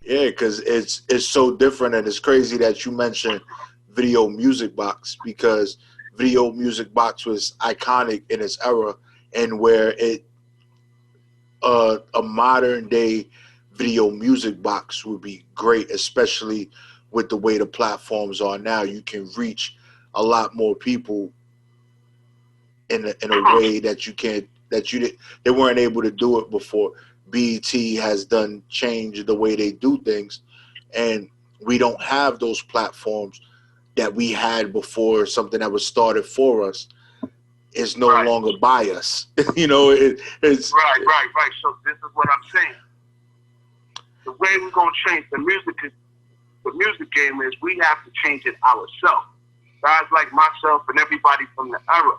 S1: Yeah, because it's so different, and it's crazy that you mentioned Video Music Box, because Video Music Box was iconic in its era, and where a modern day Video Music Box would be great, especially with the way the platforms are now. You can reach a lot more people in a way that they weren't able to do it before. BET has changed the way they do things, and we don't have those platforms that we had before. Something that was started for us is no longer by us. You know, it's
S19: right. So this is what I'm saying. The way we're gonna change the music game is we have to change it ourselves. Guys like myself and everybody from the era.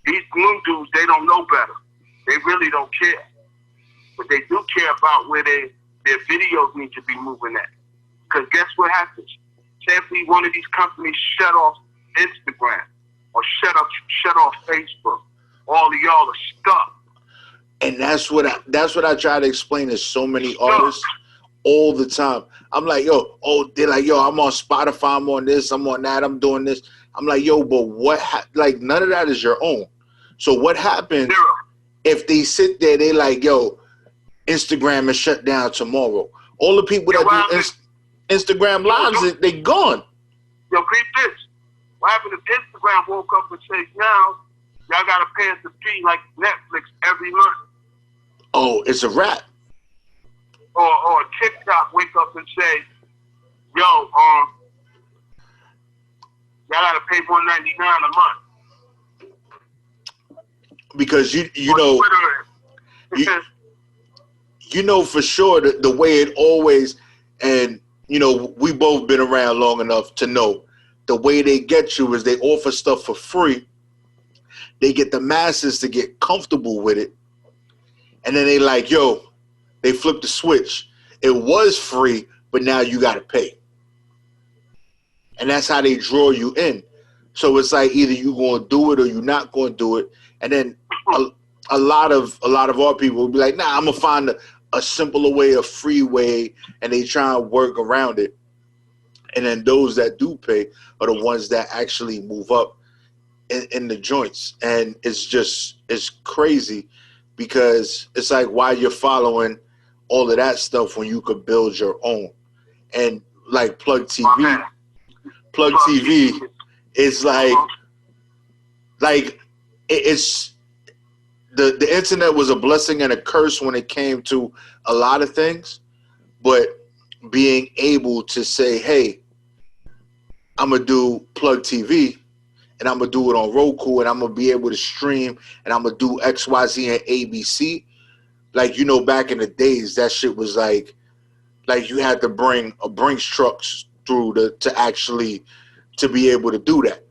S19: These new dudes, they don't know better. They really don't care. But they do care about where their videos need to be moving at. Because guess what happens? Say if one of these companies shut off Instagram or shut off Facebook, all of y'all are stuck.
S1: And that's what I try to explain to so many artists all the time. I'm like, they're like, I'm on Spotify, I'm on this, I'm on that, I'm doing this. I'm like, but what? None of that is your own. So what happens if they sit there? They like, Instagram is shut down tomorrow. All the people that do Instagram lives, they gone.
S19: Yo, read this. What happened if Instagram woke up and said, now y'all gotta pay us a fee like Netflix every month?
S1: Oh, it's a wrap.
S19: Or TikTok wake up and say, y'all gotta pay $199 a month.
S1: Because you know for sure the way it always, and we both been around long enough to know the way they get you is they offer stuff for free. They get the masses to get comfortable with it, And then they like, yo, they flipped the switch. It was free, but now you got to pay. And that's how they draw you in. So it's like either you going to do it or you're not going to do it. And then a lot of our people will be like, nah, I'm going to find a simpler way, a free way, and they try and work around it. And then those that do pay are the ones that actually move up in the joints. And it's crazy because it's like, why you're following all of that stuff when you could build your own. And like Plug TV is like it's the internet was a blessing and a curse when it came to a lot of things, but being able to say, hey, I'm gonna do Plug TV and I'm gonna do it on Roku and I'm gonna be able to stream and I'm gonna do XYZ and ABC. Like, you know, back in the days, that shit was like you had to bring a Brinks trucks through to be able to do that.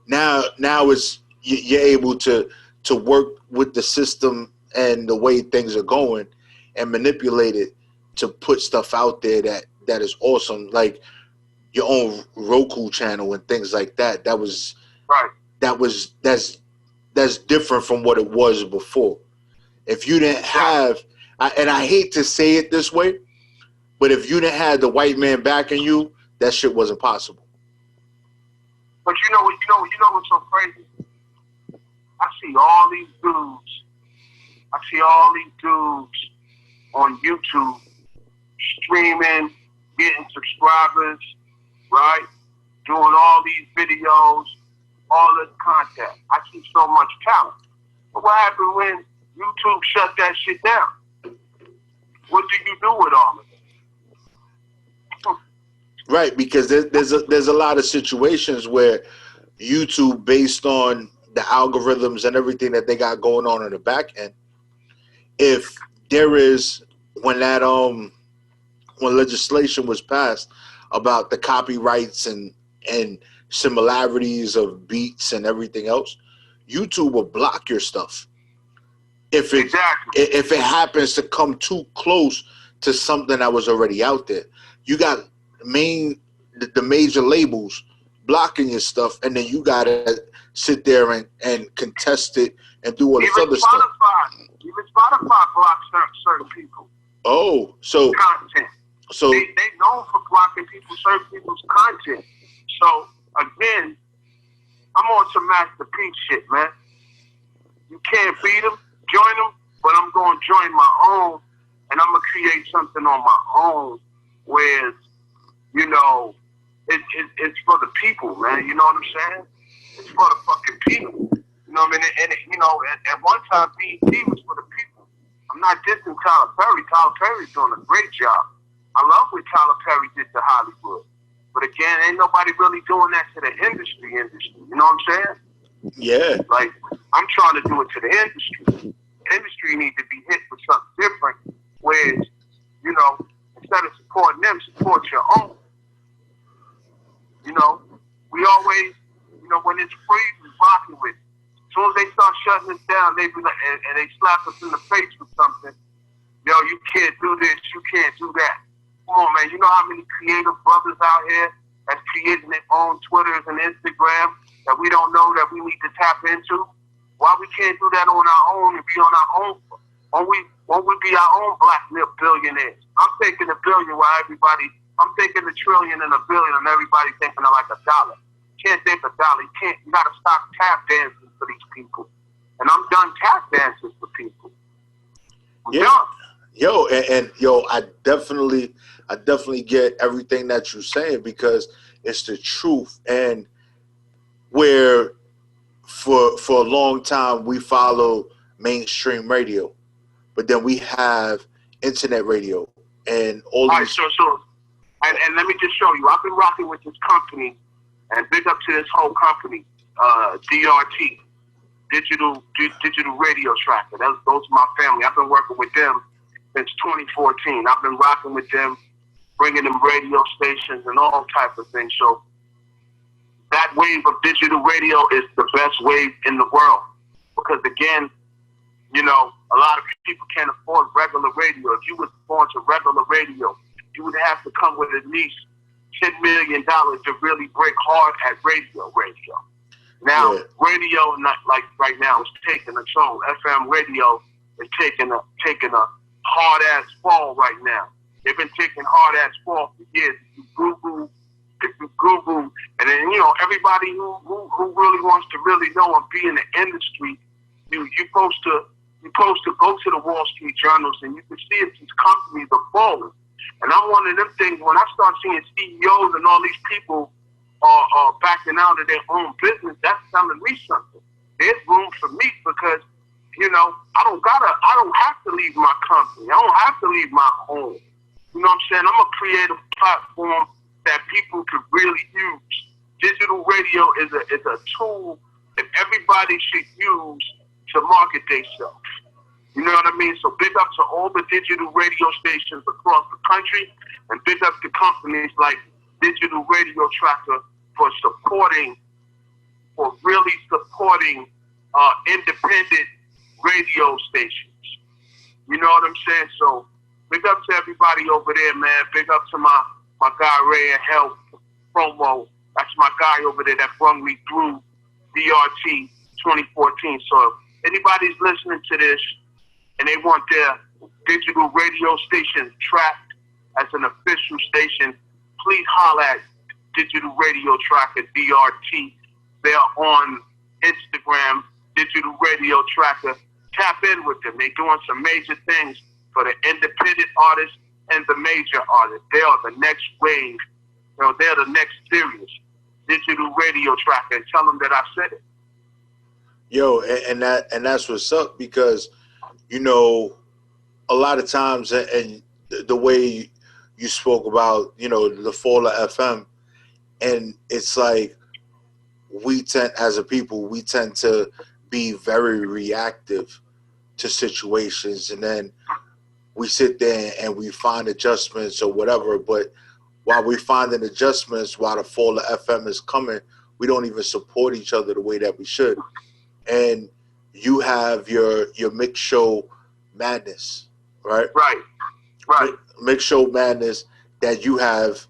S1: Now it's you're able to work with the system and the way things are going and manipulate it to put stuff out there that is awesome, like your own Roku channel and things like that. That's different from what it was before. If you didn't have, and I hate to say it this way, but if you didn't have the white man backing you, that shit wasn't possible.
S19: But you know what's so crazy? I see all these dudes on YouTube streaming, getting subscribers, right? Doing all these videos, all this content. I see so much talent. But what happened when YouTube shut that shit down? What do you do with all of it?
S1: Right, because there's a lot of situations where YouTube, based on the algorithms and everything that they got going on in the back end, if there is when legislation was passed about the copyrights and similarities of beats and everything else, YouTube will block your stuff. If it happens to come too close to something that was already out there, you got the major labels blocking your stuff, and then you gotta sit there and contest it and do all this other stuff.
S19: Even Spotify blocks certain people.
S1: Oh, so
S19: content. So they known for blocking certain people's content. So again, I'm on some Master P shit, man. You can't beat them. Join them, but I'm going to join my own, and I'm going to create something on my own where, you know, it's for the people, man. You know what I'm saying? It's for the fucking people. You know what I mean? And you know, at one time, BET was for the people. I'm not dissing Tyler Perry. Tyler Perry's doing a great job. I love what Tyler Perry did to Hollywood. But again, ain't nobody really doing that to the industry. You know what I'm saying?
S1: Yeah.
S19: Like, I'm trying to do it to the industry. Industry needs to be hit with something different, whereas, you know, instead of supporting them, support your own. You know, we always, you know, when it's free, we rocking with it. As soon as they start shutting us down, they be like, and they slap us in the face with something. Yo, you can't do this, you can't do that. Come on, man. You know how many creative brothers out here that's creating their own Twitters and Instagram that we don't know that we need to tap into? Why we can't do that on our own and be on our own? Won't we be our own black billionaires? I'm thinking a billion while I'm thinking a trillion and a billion and everybody thinking of like a dollar. Can't think a dollar. You gotta stop tap dancing for these people. And I'm done tap dancing for people. I'm done.
S1: Yo, and I definitely get everything that you're saying because it's the truth. And where for a long time we follow mainstream radio, but then we have internet radio and all
S19: right,
S1: these.
S19: And let me just show you. I've been rocking with this company, and big up to this whole company, DRT, Digital Radio Tracker. Those are my family. I've been working with them since 2014. I've been rocking with them, bringing them radio stations and all types of things. So that wave of digital radio is the best wave in the world. Because again, You know, a lot of people can't afford regular radio. If you was born to regular radio, you would have to come with at least $10 million to really break hard at radio. Now, radio, not like right now, is taking a toll. FM radio is taking a hard ass fall right now. They've been taking hard ass fall for years. If you Google, and then everybody who really wants to really know and be in the industry, you're supposed to go to the Wall Street journals and you can see if these companies are falling. And I'm one of them things, when I start seeing CEOs and all these people are backing out of their own business, that's telling me something. There's room for me because, I don't have to leave my company. I don't have to leave my home. You know what I'm saying? I'm a creative platform that people could really use. Digital radio is a tool that everybody should use to market themselves. You know what I mean? So big up to all the digital radio stations across the country, and big up to companies like Digital Radio Tracker for really supporting independent radio stations. You know what I'm saying? So big up to everybody over there, man. Big up to my guy Ray and Health Promo. That's my guy over there that brought me through DRT 2014. So if anybody's listening to this and they want their digital radio station tracked as an official station, please holler at Digital Radio Tracker, DRT. They're on Instagram, Digital Radio Tracker. Tap in with them. They're doing some major things for the independent artists and the major artists. They are the next wave. They're the next series. Digital Radio Tracker. And tell them that I said it.
S1: Yo, and that's what's up, because a lot of times, and the way you spoke about the fall of FM, and it's like as a people we tend to be very reactive to situations, and then we sit there and we find adjustments or whatever, but while we finding adjustments, while the fall of FM is coming, we don't even support each other the way that we should. And you have your mix show madness, right? Right. Mix show madness that you have.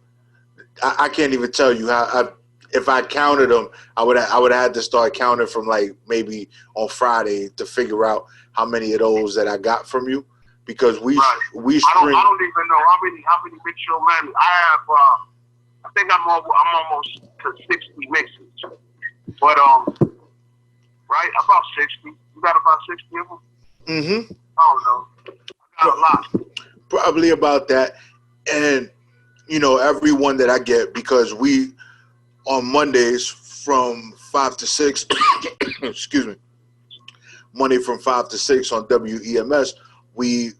S1: I can't even tell you how. If I counted them, I would have had to start counting from like maybe on Friday to figure out how many of those that I got from you, because we stream. I don't even know how many mix show madness I have. I think I'm almost to 60 mixes, but right, about 60. You got about 60 of them? Mm-hmm. I don't know. I got a lot. Probably about that. And, everyone that I get, because we, on Mondays from 5 to 6, excuse me, Monday from 5 to 6 on WEMS, we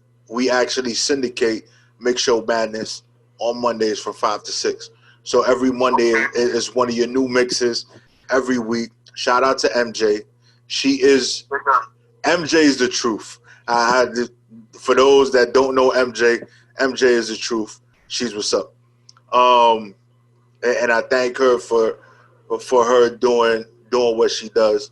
S1: actually syndicate Mix Show Madness on Mondays from 5 to 6. So every Monday is one of your new mixes every week. Shout out to MJ. MJ is the truth. For those that don't know MJ is the truth. She's what's up. And I thank her for her doing what she does.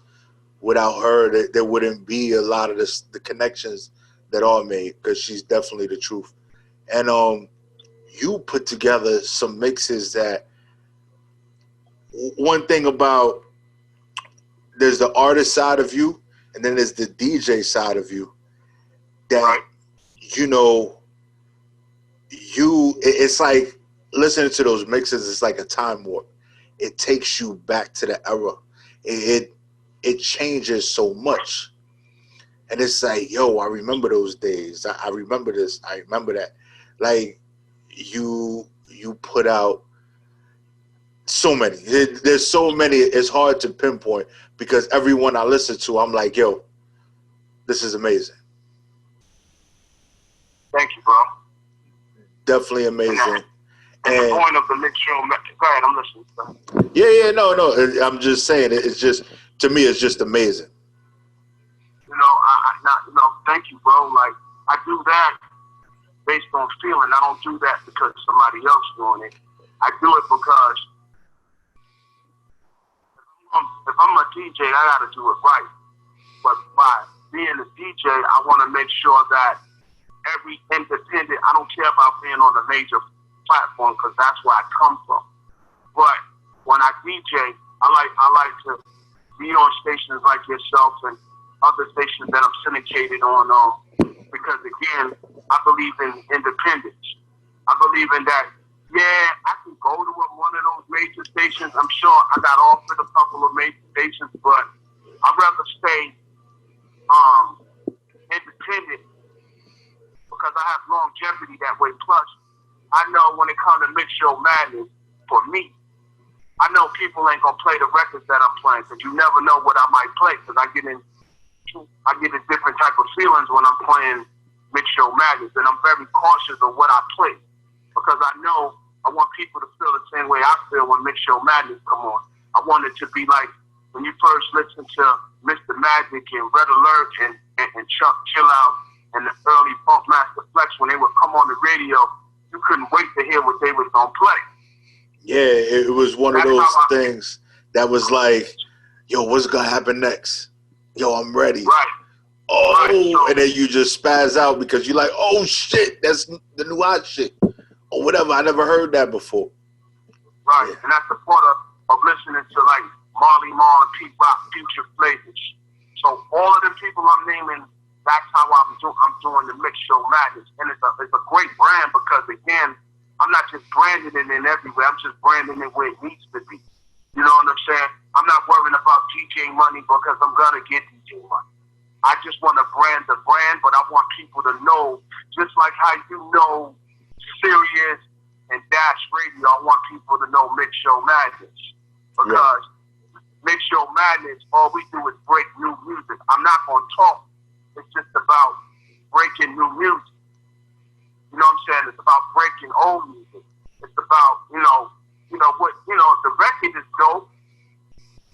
S1: Without her, there wouldn't be a lot of the connections that are made, because she's definitely the truth. And you put together some mixes that, one thing about, there's the artist side of you, and then there's the DJ side of you that, it's like listening to those mixes, it's like a time warp. It takes you back to the era. It changes so much. And it's like, yo, I remember those days. I remember this. I remember that. Like, you put out so many. There's so many. It's hard to pinpoint, because everyone I listen to, I'm like, yo, this is amazing. Thank you, bro. Definitely amazing. And the point of the mix show. Go ahead, I'm listening. Yeah, no. I'm just saying, it's just, to me, it's just amazing. Thank you, bro. Like, I do that based on feeling. I don't do that because somebody else doing it. I do it because if I'm a DJ, I gotta do it right. But by
S19: being a DJ, I want to make sure that every independent, I don't care about being on a major platform because that's where I come from. But when I DJ, I like to be on stations like yourself and other stations that I'm syndicated on because again, I believe in independence. I believe in that. Yeah, I can go to one of those major stations. I'm sure I got offered a couple of major stations, but I'd rather stay independent because I have longevity that way. Plus, I know when it comes to Mix Show Madness, for me, I know people ain't gonna play the records that I'm playing because you never know what I might play because I get a different type of feelings when I'm playing Mix Show Madness, and I'm very cautious of what I play because I know I want people to feel the same way I feel when Mix Show Madness come on. I want it to be like when you first listen to Mr. Magic and Red Alert and Chuck Chill Out and the early Funk Master Flex, when they would come on the radio, you couldn't wait to hear what they was gonna play.
S20: Yeah, it was one of those things that was like, yo, what's gonna happen next? Yo, I'm ready.
S19: Right.
S20: Oh, right. And then you just spaz out because you're like, oh shit, that's the new hot shit. Or whatever, I never heard that before.
S19: Right, yeah. And that's the part of listening to like Marley Marl and Pete Rock, Future Flavors. So all of the people I'm naming, that's how I'm doing the Mix Show Madness. And it's a great brand because again, I'm not just branding it in everywhere, I'm just branding it where it needs to be. You know what I'm saying? I'm not worrying about DJ money because I'm gonna get DJ money. I just want to brand the brand, but I want people to know, just like how you know Sirius and Dash Radio, I want people to know Mix Show Madness. Because Mix Show Madness, all we do is break new music. I'm not going to talk. It's just about breaking new music. You know what I'm saying? It's about breaking old music. It's about, the record is dope.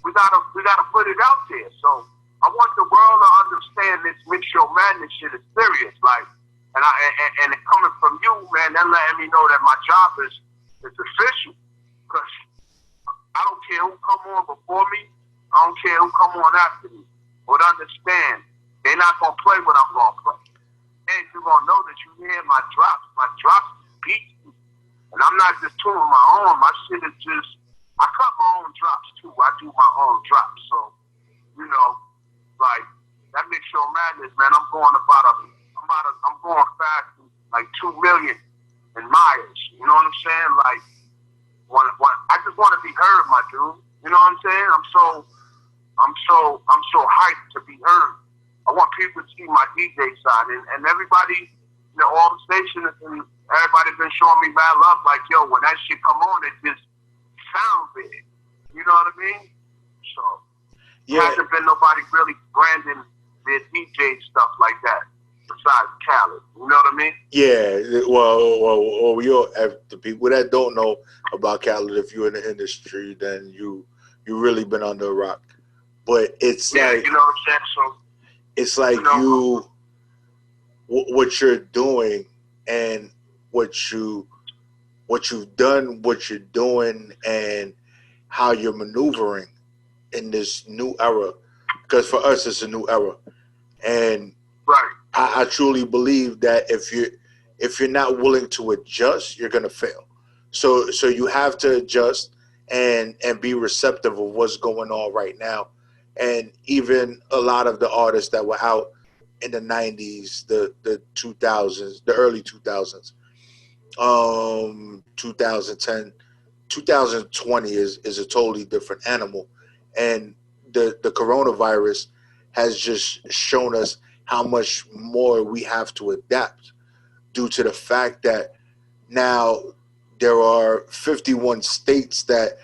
S19: We gotta put it out there. So I want the world to understand this Mix Show Madness shit is serious. Like, and it coming from you, man, that letting me know that my job is official. Because I don't care who come on before me. I don't care who come on after me. But understand, they're not going to play what I'm going to play. And you're going to know that you hear my drops. My drops beat me. And I'm not just tuning my own. My shit is just, I cut my own drops too. I do my own drops. So, like, that Mix Show Madness, man, I'm going fast, like 2 million in miles. You know what I'm saying? Like, I just want to be heard, my dude. You know what I'm saying? I'm so hyped to be heard. I want people to see my DJ side, and everybody, all the stations and everybody been showing me mad love. Like, yo, when that shit come on, it just sounds big. You know what I mean? So there hasn't been nobody really branding their DJ stuff like that besides Khaled. You know what I mean?
S20: Yeah. Well, the people that don't know about Khaled, if you're in the industry, then you really been under a rock. But it's like,
S19: you know what I'm saying? So
S20: it's like what you're doing and what you've done, what you're doing, and how you're maneuvering in this new era. Because for us, it's a new era, and I truly believe that if you're not willing to adjust, you're gonna fail. So you have to adjust and be receptive of what's going on right now. And even a lot of the artists that were out in the 90s, the 2000s, the early 2000s, 2010, 2020 is a totally different animal. And the coronavirus has just shown us how much more we have to adapt due to the fact that now there are 51 states that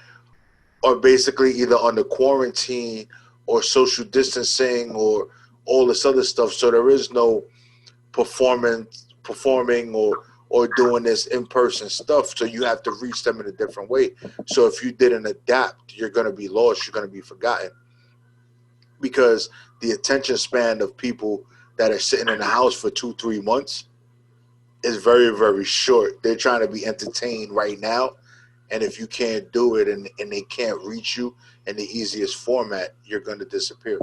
S20: are basically either under quarantine or social distancing or all this other stuff. So there is no performing or doing this in-person stuff. So you have to reach them in a different way. So if you didn't adapt, you're going to be lost. You're going to be forgotten. Because the attention span of people that are sitting in the house for 2-3 months is very, very short. They're trying to be entertained right now. And if you can't do it and they can't reach you in the easiest format, you're going to disappear.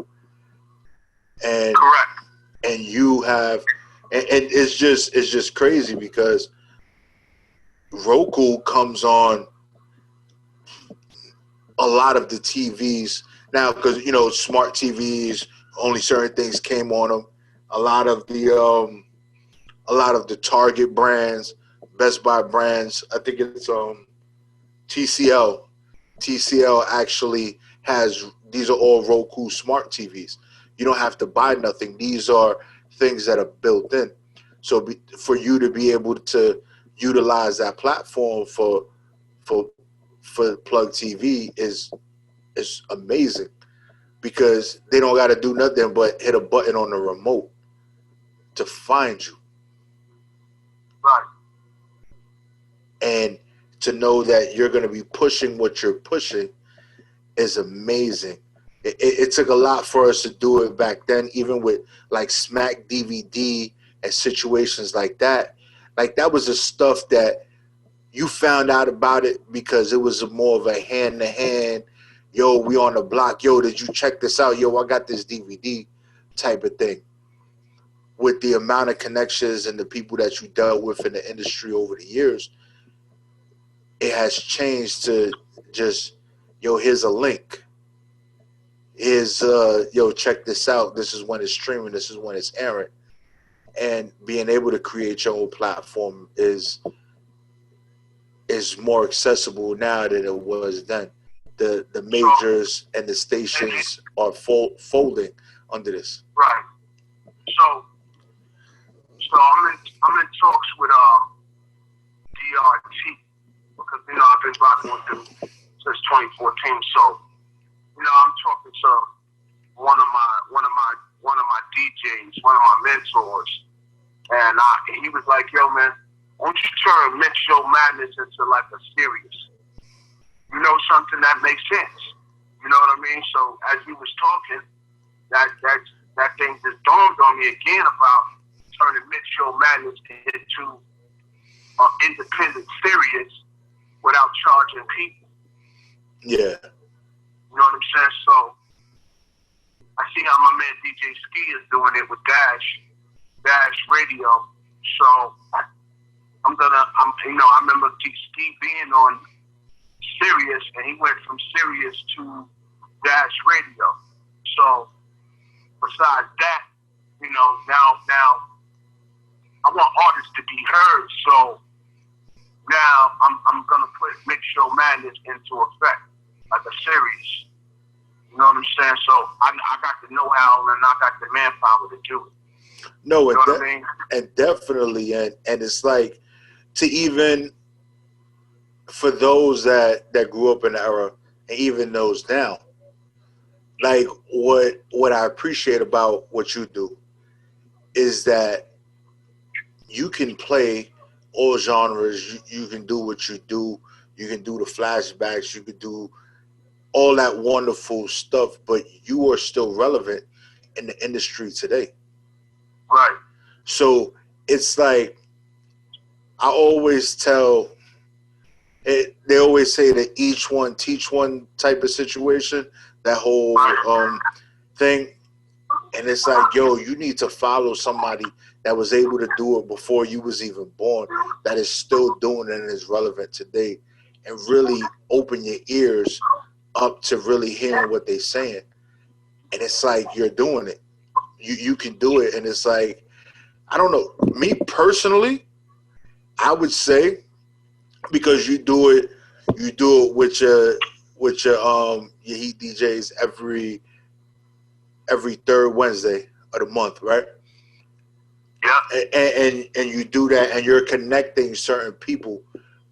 S20: And
S19: correct.
S20: And you have, and it's just crazy because Roku comes on a lot of the TVs now because smart TVs, only certain things came on them. A lot of the Target brands, Best Buy brands. I think it's TCL. TCL actually has, these are all Roku smart TVs. You don't have to buy nothing. These are things that are built in. So for you to be able to utilize that platform for Plug TV is amazing because they don't got to do nothing but hit a button on the remote to find you.
S19: Right.
S20: And to know that you're going to be pushing what you're pushing is amazing. It took a lot for us to do it back then, even with like Smack DVD and situations like that. Like that was the stuff that you found out about it because it was more of a hand-to-hand, yo, we on the block, yo, did you check this out? Yo, I got this DVD type of thing. With the amount of connections and the people that you dealt with in the industry over the years, it has changed to just, yo, here's a link. Here's, yo, check this out. This is when it's streaming. This is when it's airing. And being able to create your own platform is more accessible now than it was then. The majors and the stations are folding under this.
S19: Right. So I'm in talks with DRT because I've been rocking with them since 2014. So I'm talking to one of my DJs, one of my mentors, and he was like, "Yo, man, why don't you turn Mix Show Madness into like a series? Something that makes sense. You know what I mean?" So as we was talking, that thing just dawned on me again about turning Mix Show Madness into an independent series without charging people.
S20: Yeah.
S19: You know what I'm saying? So I see how my man DJ Ski is doing it with Dash Radio. So I remember Ski being on Sirius, and he went from Sirius to Dash Radio. So besides that, now I want artists to be heard. So now I'm gonna put Mix Show Madness into effect, like a series. You know what I'm saying? So I got the know-how and I got the manpower to do it.
S20: No,
S19: you know what I mean?
S20: And definitely, and it's like to even for those that grew up in the era and even those now, like what I appreciate about what you do is that you can play all genres. You can do what you do. You can do the flashbacks. You can do all that wonderful stuff, but you are still relevant in the industry today.
S19: Right.
S20: So it's like I always tell it. They always say that each one teach one type of situation. That whole thing, and it's like, yo, you need to follow somebody that was able to do it before you was even born, that is still doing it and is relevant today, and really open your ears up to really hearing what they're saying. And it's like you're doing it. You can do it, and it's like, I don't know. Me personally, I would say because you do it with your Heat DJs every third Wednesday of the month, right?
S19: Yeah.
S20: And you do that, and you're connecting certain people.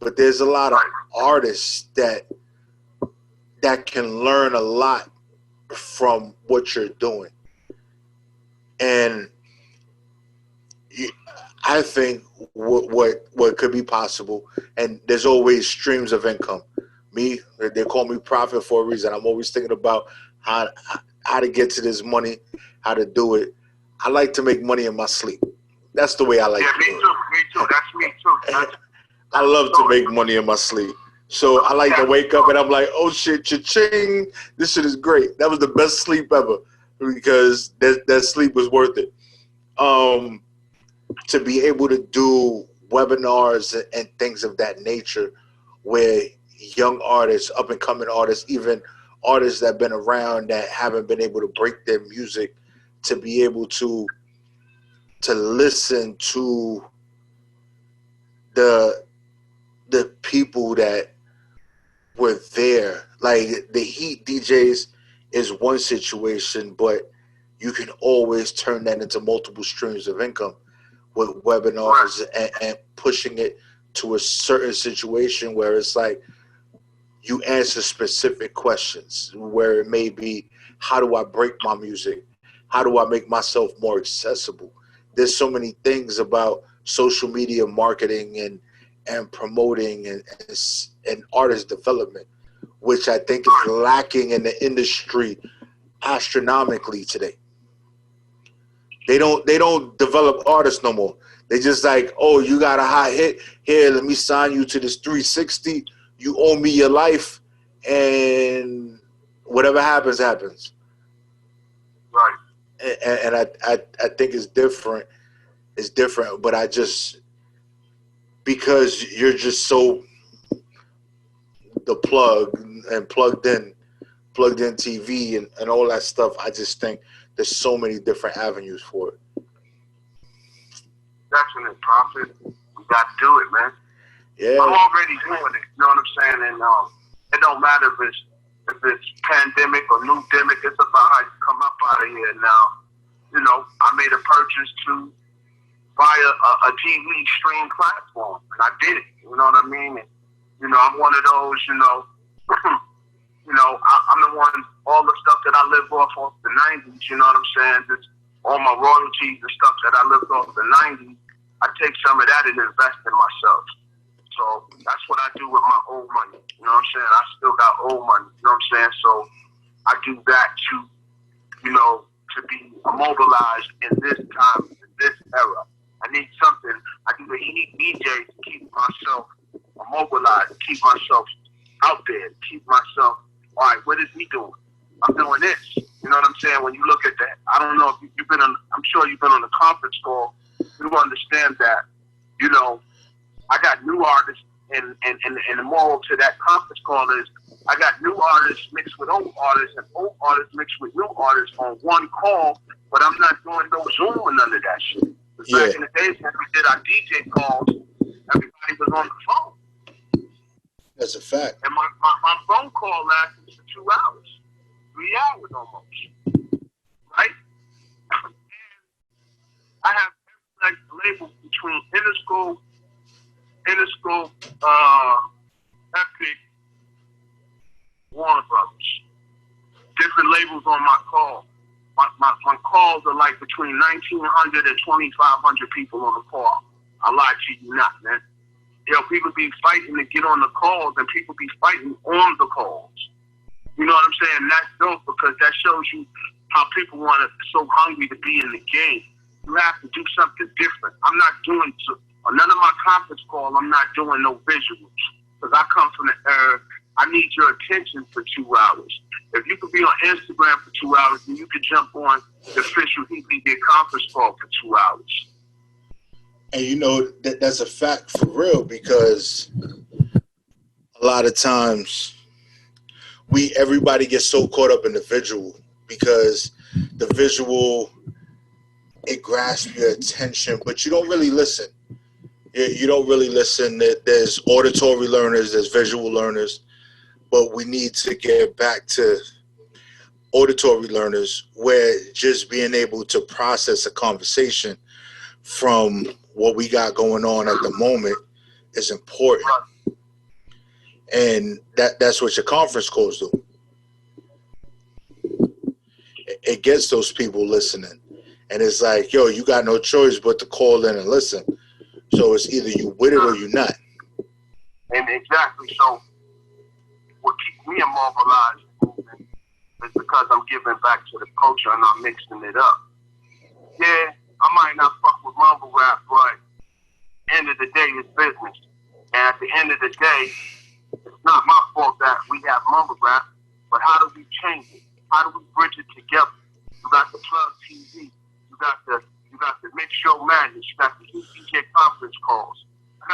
S20: But there's a lot of artists that can learn a lot from what you're doing. And I think what could be possible, and there's always streams of income. Me, they call me Prophet for a reason. I'm always thinking about how to get to this money, how to do it. I like to make money in my sleep. That's the way I like to do it.
S19: Me too. That's me too.
S20: I love to make money in my sleep. So I like to wake up and I'm like, oh shit, cha-ching. This shit is great. That was the best sleep ever. because that sleep was worth it. To be able to do webinars and things of that nature where young artists, up and coming artists, even artists that have been around that haven't been able to break their music, to be able to listen to the people that were there. Like the Heat DJs is one situation, but you can always turn that into multiple streams of income with webinars and pushing it to a certain situation where it's like you answer specific questions, where it may be, how do I break my music? How do I make myself more accessible? There's so many things about social media marketing and promoting and artist development, which I think is lacking in the industry astronomically today. They don't develop artists no more. They just like, oh, you got a hot hit here, let me sign you to this 360. You owe me your life, and whatever happens, happens.
S19: Right.
S20: And I think it's different. It's different, but I just, because you're just so the plug and plugged in TV and all that stuff, I just think there's so many different avenues for it.
S19: Definite profit. We got to do it, man.
S20: Yeah.
S19: I'm already doing it. You know what I'm saying? And it don't matter if it's pandemic or new demic. It's about how you come up out of here now. You know, I made a purchase to buy a TV stream platform, and I did it. You know what I mean? And, you know, I'm one of those. You know, I'm the one. All the stuff that I live off the '90s. You know what I'm saying? Just all my royalties and stuff that I lived off the '90s. I take some of that and invest in myself. So that's what I do with my old money. You know what I'm saying? I still got old money. You know what I'm saying? So I do that to, you know, to be immobilized in this time, in this era. I need something. I do the Heat DJ to keep myself immobilized, to keep myself out there, to keep myself, all right, what is he doing? I'm doing this. You know what I'm saying? When you look at that, I don't know if you've been on, I'm sure you've been on the conference call. You understand that, you know, I got new artists, and the moral to that conference call is I got new artists mixed with old artists and old artists mixed with new artists on one call, but I'm not doing no Zoom or none of that shit.
S20: Yeah.
S19: Back in the days when we did our DJ calls, everybody was on the phone.
S20: That's a fact.
S19: And my phone call lasted for 2 hours, 3 hours almost, right? I have like labels between Interscope, Epic, Warner Brothers. Different labels on my call. My calls are like between 1,900 and 2,500 people on the call. I lie to you not, man. Yo, people be fighting to get on the calls, and people be fighting on the calls. You know what I'm saying? That's dope, because that shows you how people want to, so hungry to be in the game. You have to do something different. I'm not doing none of my conference call. I'm not doing no visuals, because I come from the era. I need your attention for 2 hours. If you could be on Instagram for 2 hours, then you could jump on the official Heat DJ conference call for 2 hours.
S20: And you know that's a fact for real, because a lot of times everybody gets so caught up in the visual, because the visual, it grasps your attention, but you don't really listen. You don't really listen. There's auditory learners, there's visual learners, but we need to get back to auditory learners, where just being able to process a conversation from what we got going on at the moment is important. And that's what your conference calls do. It gets those people listening. And it's like, yo, you got no choice but to call in and listen. So it's either you with it or you not.
S19: And exactly. So what keeps me immobilized is because I'm giving back to the culture and I'm mixing it up. Yeah, I might not fuck with mumble rap, but end of the day, it's business. And at the end of the day, it's not my fault that we have mumble rap, but how do we change it? How do we bridge it together? You got the Plug TV. You got the Mix Show Madness. You got the DJ conference calls. I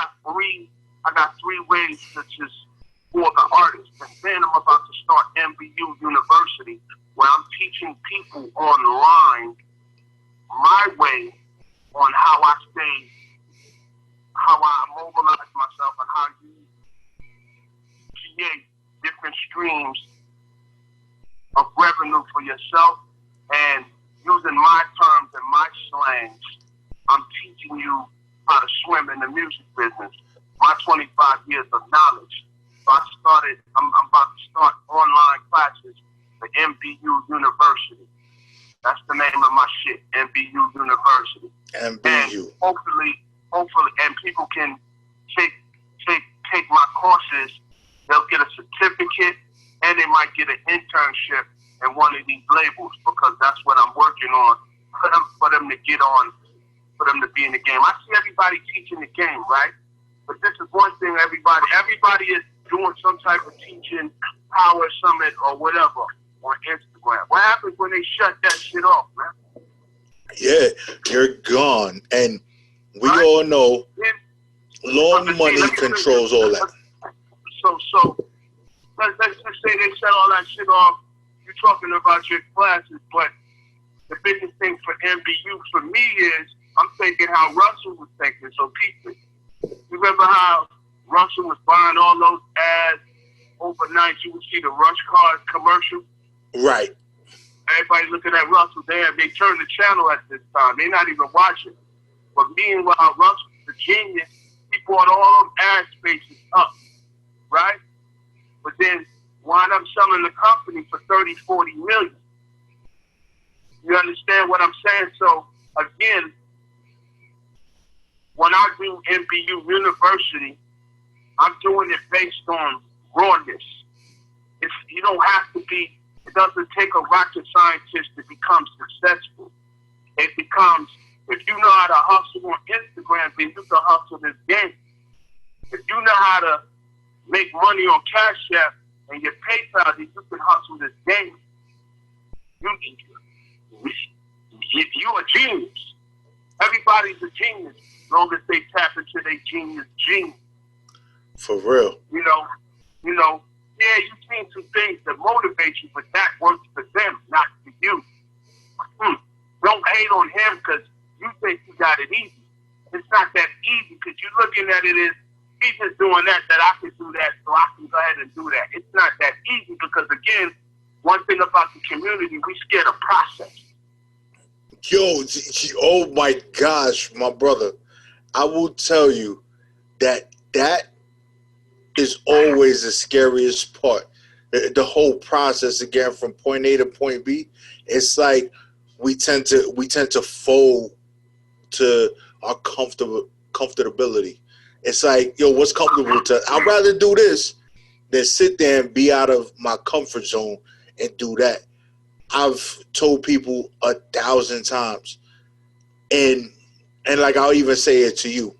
S19: got three ways to just for the artists. And then I'm about to start MBU University, where I'm teaching people online my way on how I mobilize myself and how you create different streams of revenue for yourself. And using my terms and my slangs, I'm teaching you how to swim in the music business. My 25 years of knowledge. So I'm about to start online classes for MBU University. That's the name of my shit, MBU University.
S20: MBU.
S19: And hopefully, and people can take my courses. They'll get a certificate, and they might get an internship in one of these labels, because that's what I'm working on for them to get on, for them to be in the game. I see everybody teaching the game, right? But this is one thing everybody is doing some type of teaching, power summit or whatever on Instagram. What happens when they shut that shit off, man?
S20: Yeah, you're gone. And we all know long money controls all that.
S19: So let's just say they shut all that shit off. You're talking about your classes, but the biggest thing for MBU for me is I'm thinking how Russell was thinking. So people, you remember how Russell was buying all those ads overnight? You would see the Rush Card commercial.
S20: Right.
S19: Everybody looking at Russell there. They turn the channel at this time. They're not even watching. But meanwhile, Russell, the genius, he bought all them ad spaces up, right? But then wind up selling the company for 30, 40 million. You understand what I'm saying? So again, when I do MBU University, I'm doing it based on rawness. You don't have to be, it doesn't take a rocket scientist to become successful. It becomes, if you know how to hustle on Instagram, then you can hustle this game. If you know how to make money on Cash App and your PayPal, then you can hustle this game. You're a genius. Everybody's a genius as long as they tap into their genius gene.
S20: For real.
S19: You know, yeah, you've seen some things that motivate you, but that works for them, not for you. Don't hate on him because you think you got it easy. It's not that easy because you're looking at it as he's just doing that I can do that, so I can go ahead and do that. It's not that easy because, again, one thing about the community, we scared of process.
S20: Yo, oh my gosh, my brother. I will tell you that is always the scariest part. The whole process, again, from point A to point B, it's like we tend to fold to our comfortability. It's like, yo, what's comfortable to? I'd rather do this than sit there and be out of my comfort zone and do that. I've told people 1,000 times, and like I'll even say it to you.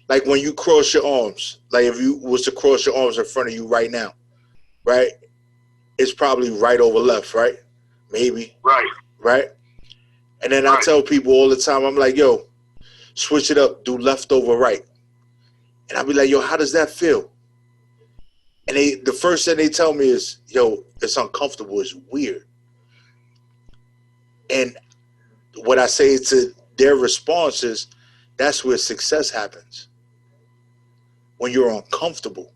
S20: Like when you cross your arms, like if you was to cross your arms in front of you right now, right? It's probably right over left, right? Maybe. Right? And then I tell people all the time, I'm like, yo, switch it up, do left over right. And I'll be like, yo, how does that feel? And the first thing they tell me is, yo, it's uncomfortable, it's weird. And what I say to their response is, that's where success happens. When you're uncomfortable.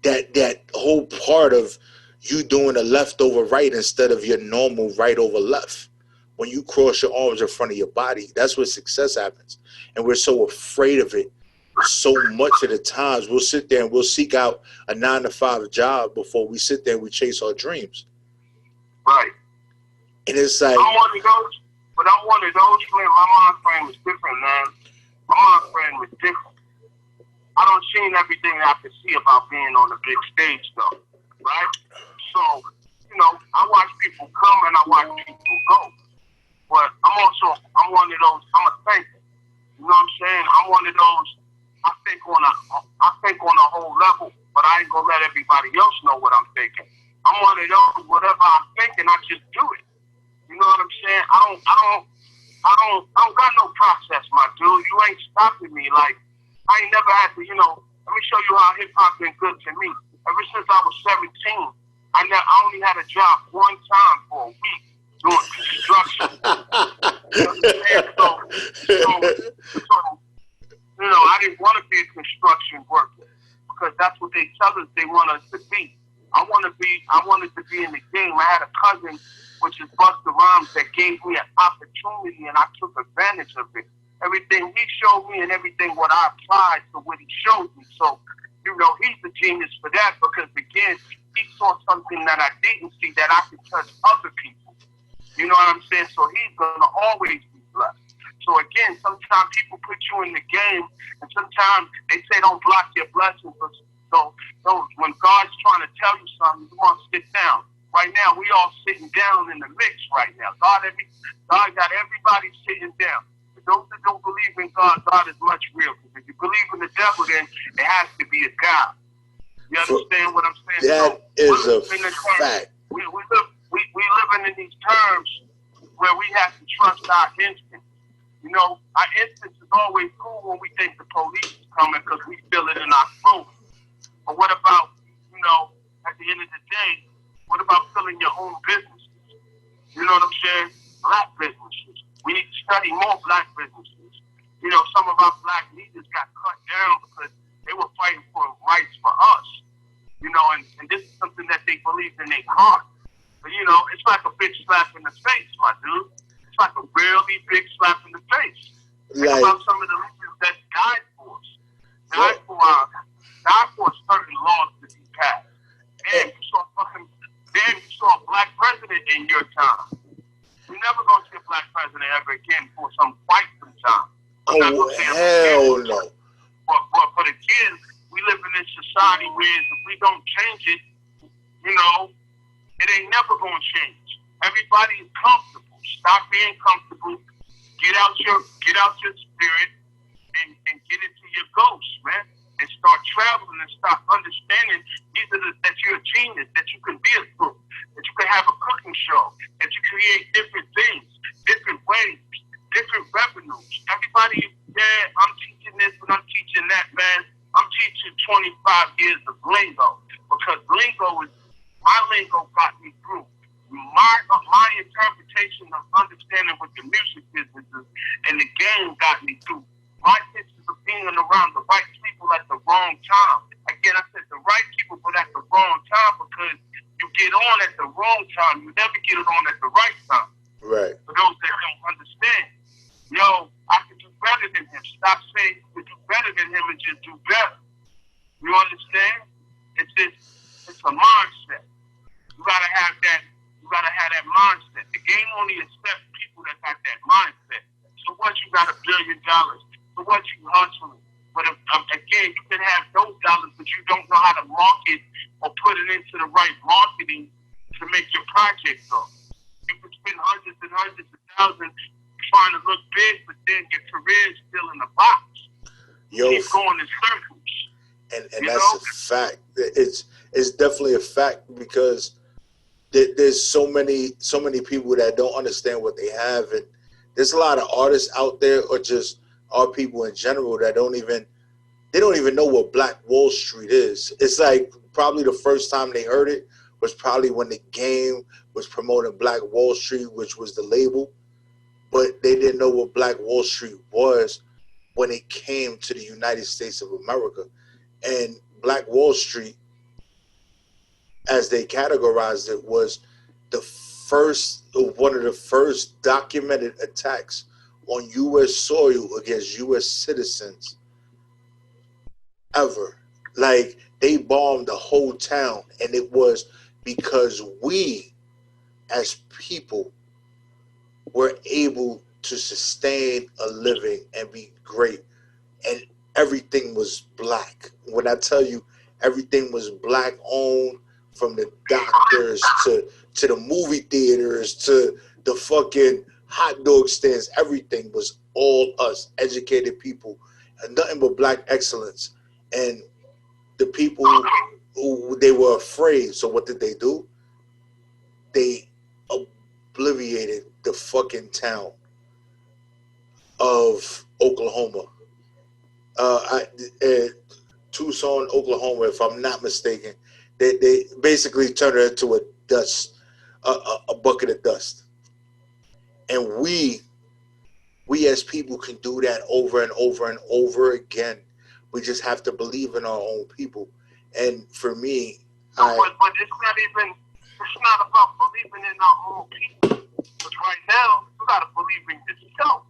S20: That whole part of you doing a left over right instead of your normal right over left. When you cross your arms in front of your body, that's where success happens. And we're so afraid of it. So much of the times we'll sit there and we'll seek out a 9-to-5 job before we sit there and we chase our dreams.
S19: Right.
S20: And it's like,
S19: I'm one of those, man. My mind frame is different, man. My mind frame is different. I don't see everything I can see about being on the big stage, though, right? So, I watch people come and I watch people go. But I'm one of those, I'm a thinker. You know what I'm saying? I'm one of those, I think on a whole level, but I ain't gonna let everybody else know what I'm thinking. I'm one of those, whatever I'm thinking, I just do it. You You know what I'm saying? I don't got no process, my dude. You ain't stopping me. Like, I ain't never had to, let me show you how hip hop been good to me. Ever since I was 17, I only had a job one time for a week doing construction. You know what I'm saying? So, I didn't want to be a construction worker because that's what they tell us they want us to be. I wanted to be in the game. I had a cousin, which is Busta Rhymes, that gave me an opportunity, and I took advantage of it. Everything he showed me and everything what I applied to what he showed me. So, he's a genius for that because, again, he saw something that I didn't see that I could touch other people. You know what I'm saying? So he's going to always be blessed. So, again, sometimes people put you in the game, and sometimes they say don't block your blessings. So when God's trying to tell you something, you want to sit down. Right now, we all sitting down in the mix right now. God got everybody sitting down. For those that don't believe in God, God is much real. Because if you believe in the devil, then it has to be a God. You understand what I'm saying?
S20: That is a fact.
S19: We living in these terms where we have to trust our instincts. Our instincts is always cool when we think the police is coming because we feel it in our throat. But what about, at the end of the day, what about filling your own businesses? You know what I'm saying? Black businesses. We need to study more black businesses. Some of our black leaders got cut down because they were fighting for rights for us. And this is something that they believe in their heart. But, it's like a big slap in the face, my dude. It's like a really big slap in the face. Think about some of the leaders that died for us. Died for certain laws to be passed. Damn, you saw a black president in your time. You're never going to see a black president ever again for quite some time.
S20: Oh, hell no.
S19: But again, we live in this society where if we don't change it, it ain't never going to change. Everybody is comfortable. Stop being comfortable. Get out your spirit and get into your ghost, man. And start traveling and start understanding that you're a genius, that you can be a cook, that you can have a cooking show, that you create different things, different ways, different revenues. Everybody, I'm teaching this and I'm teaching that, man. I'm teaching 25 years of lingo because my lingo got me through. My interpretation of understanding what the music business is and the game got me through. My pictures of being around the right people at the wrong time. Again, I said the right people, but at the wrong time because you get on at the wrong time. You never get it on at the right time.
S20: Right.
S19: For those that don't understand, I could do better than him. Stop saying you could do better than him and just do better. You understand? It's a mindset. You gotta have that. You gotta have that mindset. The game only accepts people that got that mindset. So what, you got $1 billion? So what, you hustling? But again, you can have those dollars, but you don't know how to market or put it into the right marketing to make your project go. You can spend hundreds and hundreds of thousands trying to look big, but then your career is still in the box. Keep going in circles.
S20: And that's a fact. It's definitely a fact because there's so many people that don't understand what they have, and there's a lot of artists out there, or just our people in general, that don't even know what Black Wall Street is. It's like probably the first time they heard it was probably when the Game was promoting Black Wall Street, which was the label, but they didn't know what Black Wall Street was when it came to the United States of America. And Black Wall Street, as they categorized it, was one of the first documented attacks on U.S. soil against U.S. citizens ever. Like, they bombed the whole town, and it was because we, as people, were able to sustain a living and be great, and everything was black. When I tell you everything was black owned, from the doctors to the movie theaters to the fucking hot dog stands, everything was all us, educated people, and nothing but black excellence. And the people who they were afraid, so what did? They obliterated the fucking town of Oklahoma. Tucson, Oklahoma, if I'm not mistaken. They basically turned it into a bucket of dust. And we as people can do that over and over and over again. We just have to believe in our own people. And for me,
S19: but it's not about believing in our own people. Because right now, you gotta believe in yourself.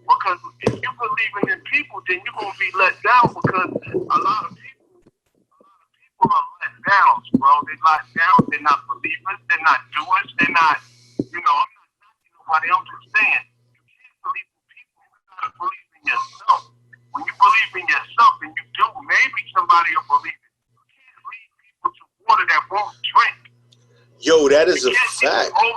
S19: Because if you believing in people, then you're gonna be let down, because a lot of people are let down, bro. They let down, they're not believers, they're not doers, they're not, I'm not knocking nobody, I'm just saying, you can't believe in people, you gotta believe in yourself. When you believe in yourself and you do, maybe somebody will believe it. You can't lead people to water that won't drink.
S20: Yo, that is a fact.
S19: You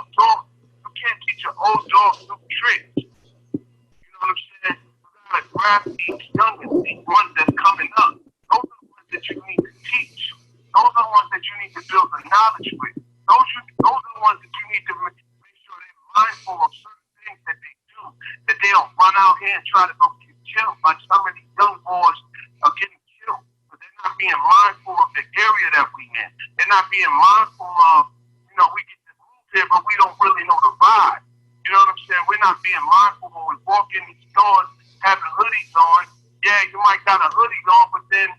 S19: can't teach an old dog new tricks. You know what I'm saying? You gotta grab these youngins, these ones that's coming up. Those are the ones that you need to teach. Those are the ones that you need to build the knowledge with. Those are the ones that you need to make sure they're mindful of certain things that they do, that they don't run out here and try to go get killed. Like some of these young boys are getting killed, but they're not being mindful of the area that we in. They're not being mindful of, we get to move here, but we don't really know the vibe. You know what I'm saying? We're not being mindful when we walk in these stores having hoodies on. Yeah, you might got a hoodie on, but then,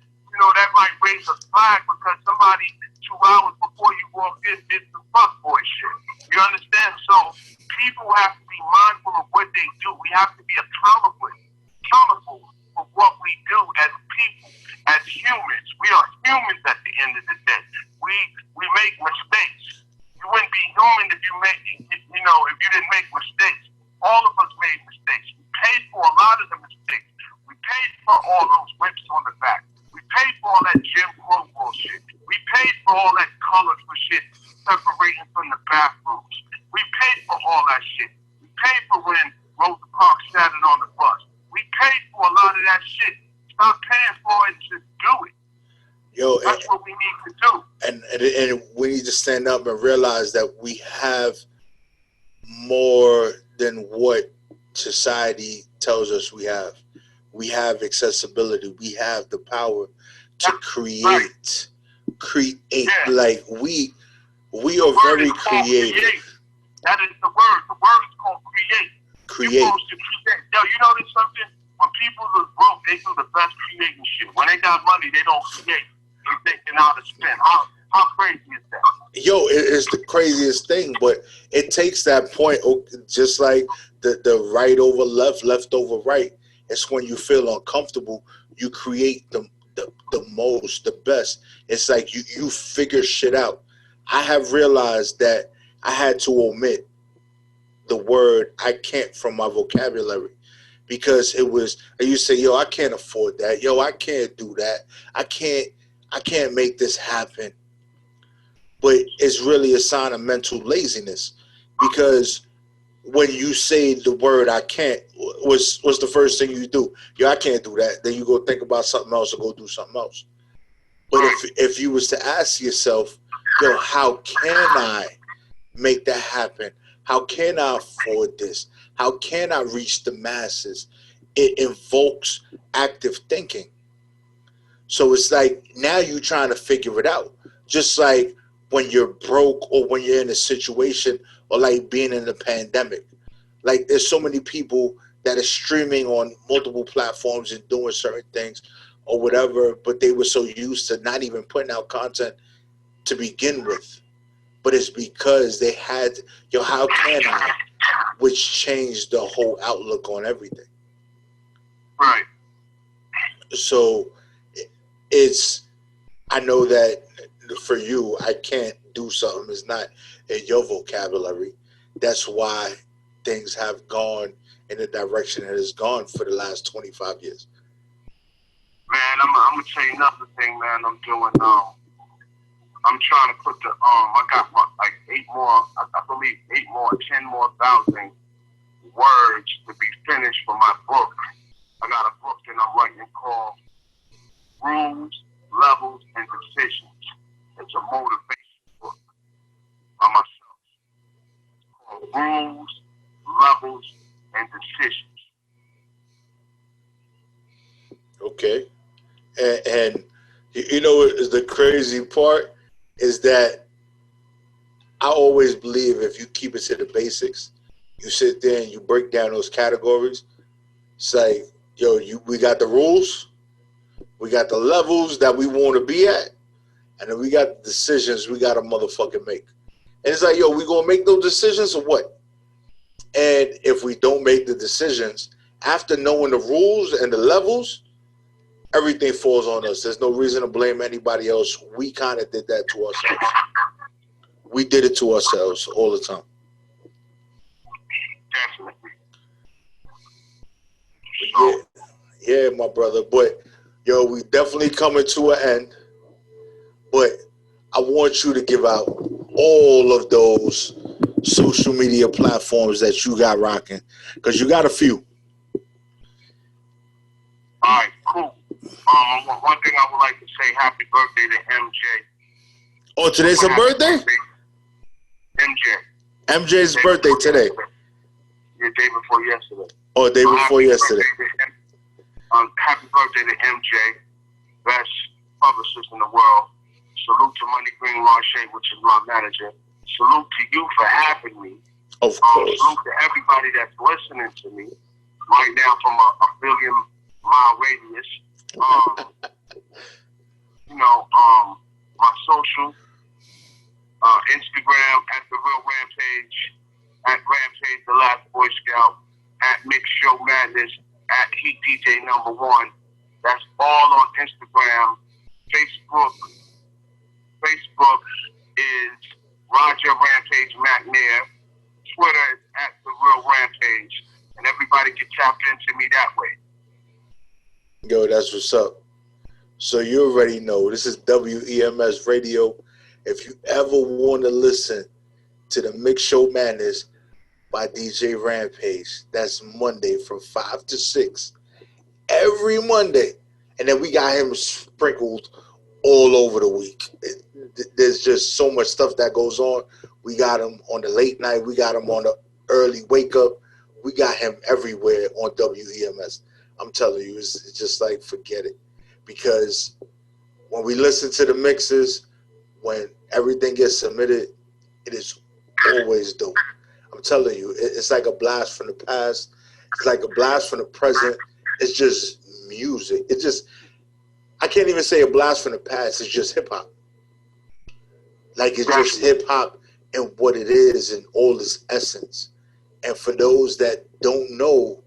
S19: that might raise a flag because somebody 2 hours before you walked in did some fuckboy shit. You understand? So people have to be mindful of what they do. We have to be accountable for what we do as people, as humans. We are humans at the end of the day. We make mistakes. You wouldn't be human if you didn't make mistakes. All of us made mistakes. We paid for a lot of the mistakes. We paid for all those whips on the back. We paid for all that Jim Crow bullshit. We paid for all that color for shit separating from the bathrooms. We paid for all that shit. We paid for when Rosa Parks sat it on the bus. We paid for a lot of that shit. Stop paying for it and just do it.
S20: Yo,
S19: that's what we need to do.
S20: And we need to stand up and realize that we have more than what society tells us we have. We have accessibility. We have the power to create. Like we are very creative.
S19: That is the word. The word is called create.
S20: Create.
S19: You're supposed to create. Yo, you notice something? When people are broke, they do the best creating shit. When they got money, they don't create. They're thinking how to spend. How crazy is that?
S20: Yo, it's the craziest thing, but it takes that point, just like the right over left, left over right. It's when you feel uncomfortable, you create the most, the best. It's like you figure shit out. I have realized that I had to omit the word I can't from my vocabulary because it was, I used to say, yo, I can't afford that. Yo, I can't do that. I can't make this happen. But it's really a sign of mental laziness because when you say the word I can't, what's the first thing you do? Yo, I can't do that. Then you go think about something else or go do something else. But if you was to ask yourself, yo, how can I make that happen? How can I afford this? How can I reach the masses? It invokes active thinking. So it's like now you're trying to figure it out. Just like when you're broke or when you're in a situation or like being in a pandemic. Like there's so many people that are streaming on multiple platforms and doing certain things or whatever, but they were so used to not even putting out content to begin with. But it's because they had, yo, how can I? Which changed the whole outlook on everything.
S19: Right.
S20: So I know that for you, I can't do something that's not in your vocabulary. That's why things have gone in the direction it has gone for the last 25 years.
S19: Man, I'm gonna tell you another thing, man. I'm doing I'm trying to put I got like 8 more, I believe 10 more thousand words to be finished for my book. I got a book that I'm writing called Rules, Levels, and Decisions. It's a motivation book by myself. It's called Rules,
S20: And you know what is the crazy part is that I always believe if you keep it to the basics, you sit there and you break down those categories. It's like, yo, we got the rules, we got the levels that we want to be at, and then we got the decisions we got to motherfucking make. And it's like, yo, we gonna make those decisions or what? And if we don't make the decisions, after knowing the rules and the levels, everything falls on us. There's no reason to blame anybody else. We kind of did that to ourselves. We did it to ourselves all the time. Yeah, my brother. But, yo, we definitely coming to an end. But I want you to give out all of those social media platforms that you got rocking, because you got a few.
S19: All right, cool. One thing I would like to say, happy birthday to MJ.
S20: Oh, today's her birthday? MJ's birthday today.
S19: The day before yesterday.
S20: Oh, day before yesterday.
S19: Happy birthday to MJ, best publicist in the world. Salute to Money Green Marche, which is my manager. Salute to you for having me.
S20: Of course.
S19: Salute to everybody that's listening to me right now from a billion-mile radius. My social, Instagram at The Real Rampage, at Rampage The Last Boyscout, at Mix Show Madness, at Heat DJ #1. That's all on Instagram. Facebook is Roger Rampage McNair. Twitter is at The Real Rampage. And everybody can tap into me that way.
S20: Yo, that's what's up. So you already know, this is WEMS Radio. If you ever want to listen to the Mix Show Madness by DJ Rampage, that's Monday from 5 to 6. Every Monday. And then we got him sprinkled all over the week. There's just so much stuff that goes on. We got him on the late night. We got him on the early wake up. We got him everywhere on WEMS. I'm telling you, it's just like, forget it. Because when we listen to the mixes, when everything gets submitted, it is always dope. I'm telling you, it's like a blast from the past. It's like a blast from the present. It's just music. It's just, I can't even say a blast from the past. It's just hip hop. Like, it's just hip hop and what it is and all its essence. And for those that don't know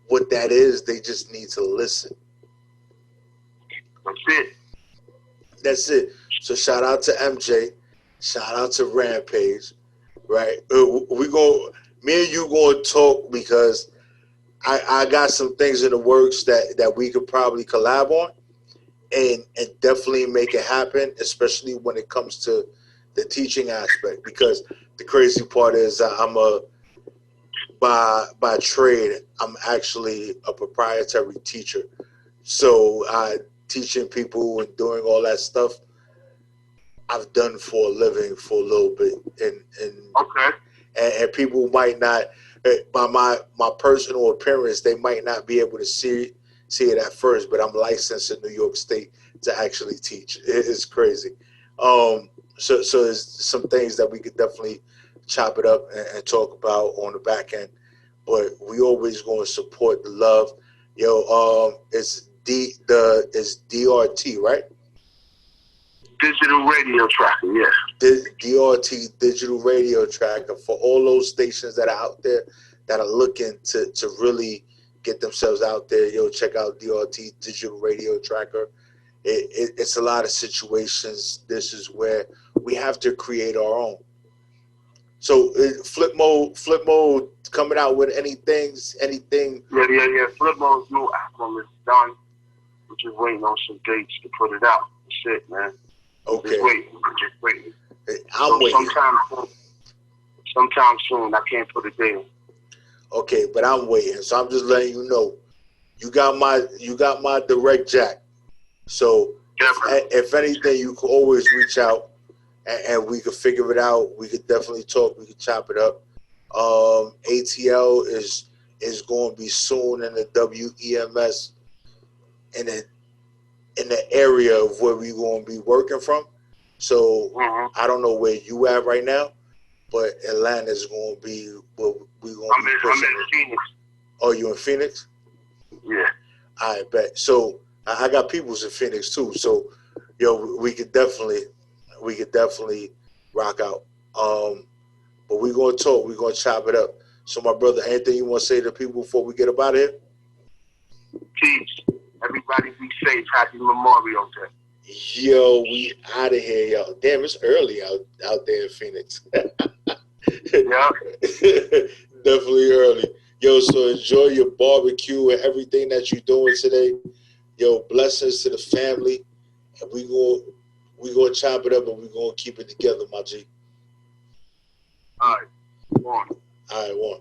S20: what that is, they just need to listen.
S19: That's it.
S20: That's it. So shout out to MJ. Shout out to Rampage. Right? Me and you going to talk, because I got some things in the works that we could probably collab on and definitely make it happen, especially when it comes to the teaching aspect. Because the crazy part is by trade, I'm actually a proprietary teacher. So teaching people and doing all that stuff, I've done for a living for a little bit. And people might not, by my personal appearance, they might not be able to see it at first, but I'm licensed in New York State to actually teach. It's crazy. So there's some things that we could definitely chop it up and talk about on the back end. But we always going to support the love. Yo, it's DRT, right?
S19: Digital Radio Tracker, yes.
S20: DRT, Digital Radio Tracker, for all those stations that are out there that are looking to really get themselves out there. Yo, check out DRT, Digital Radio Tracker. It's a lot of situations. This is where we have to create our own. So Flip Mode coming out with anything?
S19: Yeah. Flip Mode's new album is done. We're just waiting on some dates to put it out. That's it, man.
S20: Okay.
S19: Just waiting.
S20: I'm waiting.
S19: Sometime soon. I can't put a date in.
S20: Okay, but I'm waiting. So I'm just letting you know. You got my direct jack. So if anything, you can always reach out and we could figure it out. We could definitely talk. We could chop it up. ATL is going to be soon in the WEMS, and then in the area of where we gonna be working from. So I don't know where you at right now, but Atlanta's gonna be what we gonna be pushing.
S19: I'm in Phoenix.
S20: Oh, you in Phoenix?
S19: Yeah.
S20: I bet. So I got peoples in Phoenix too. So yo, we could definitely rock out. But we gonna talk. We gonna chop it up. So my brother, anything you want to say to people before we get up out of here?
S19: Peace. Everybody be safe. Happy Memorial Day.
S20: Yo, we out of here, yo. Damn, it's early out there in Phoenix.
S19: Yeah.
S20: Definitely early. Yo, so enjoy your barbecue and everything that you're doing today. Yo, blessings to the family. And we gonna chop it up and we gonna keep it together, my G.
S19: All right. One.
S20: All right, one.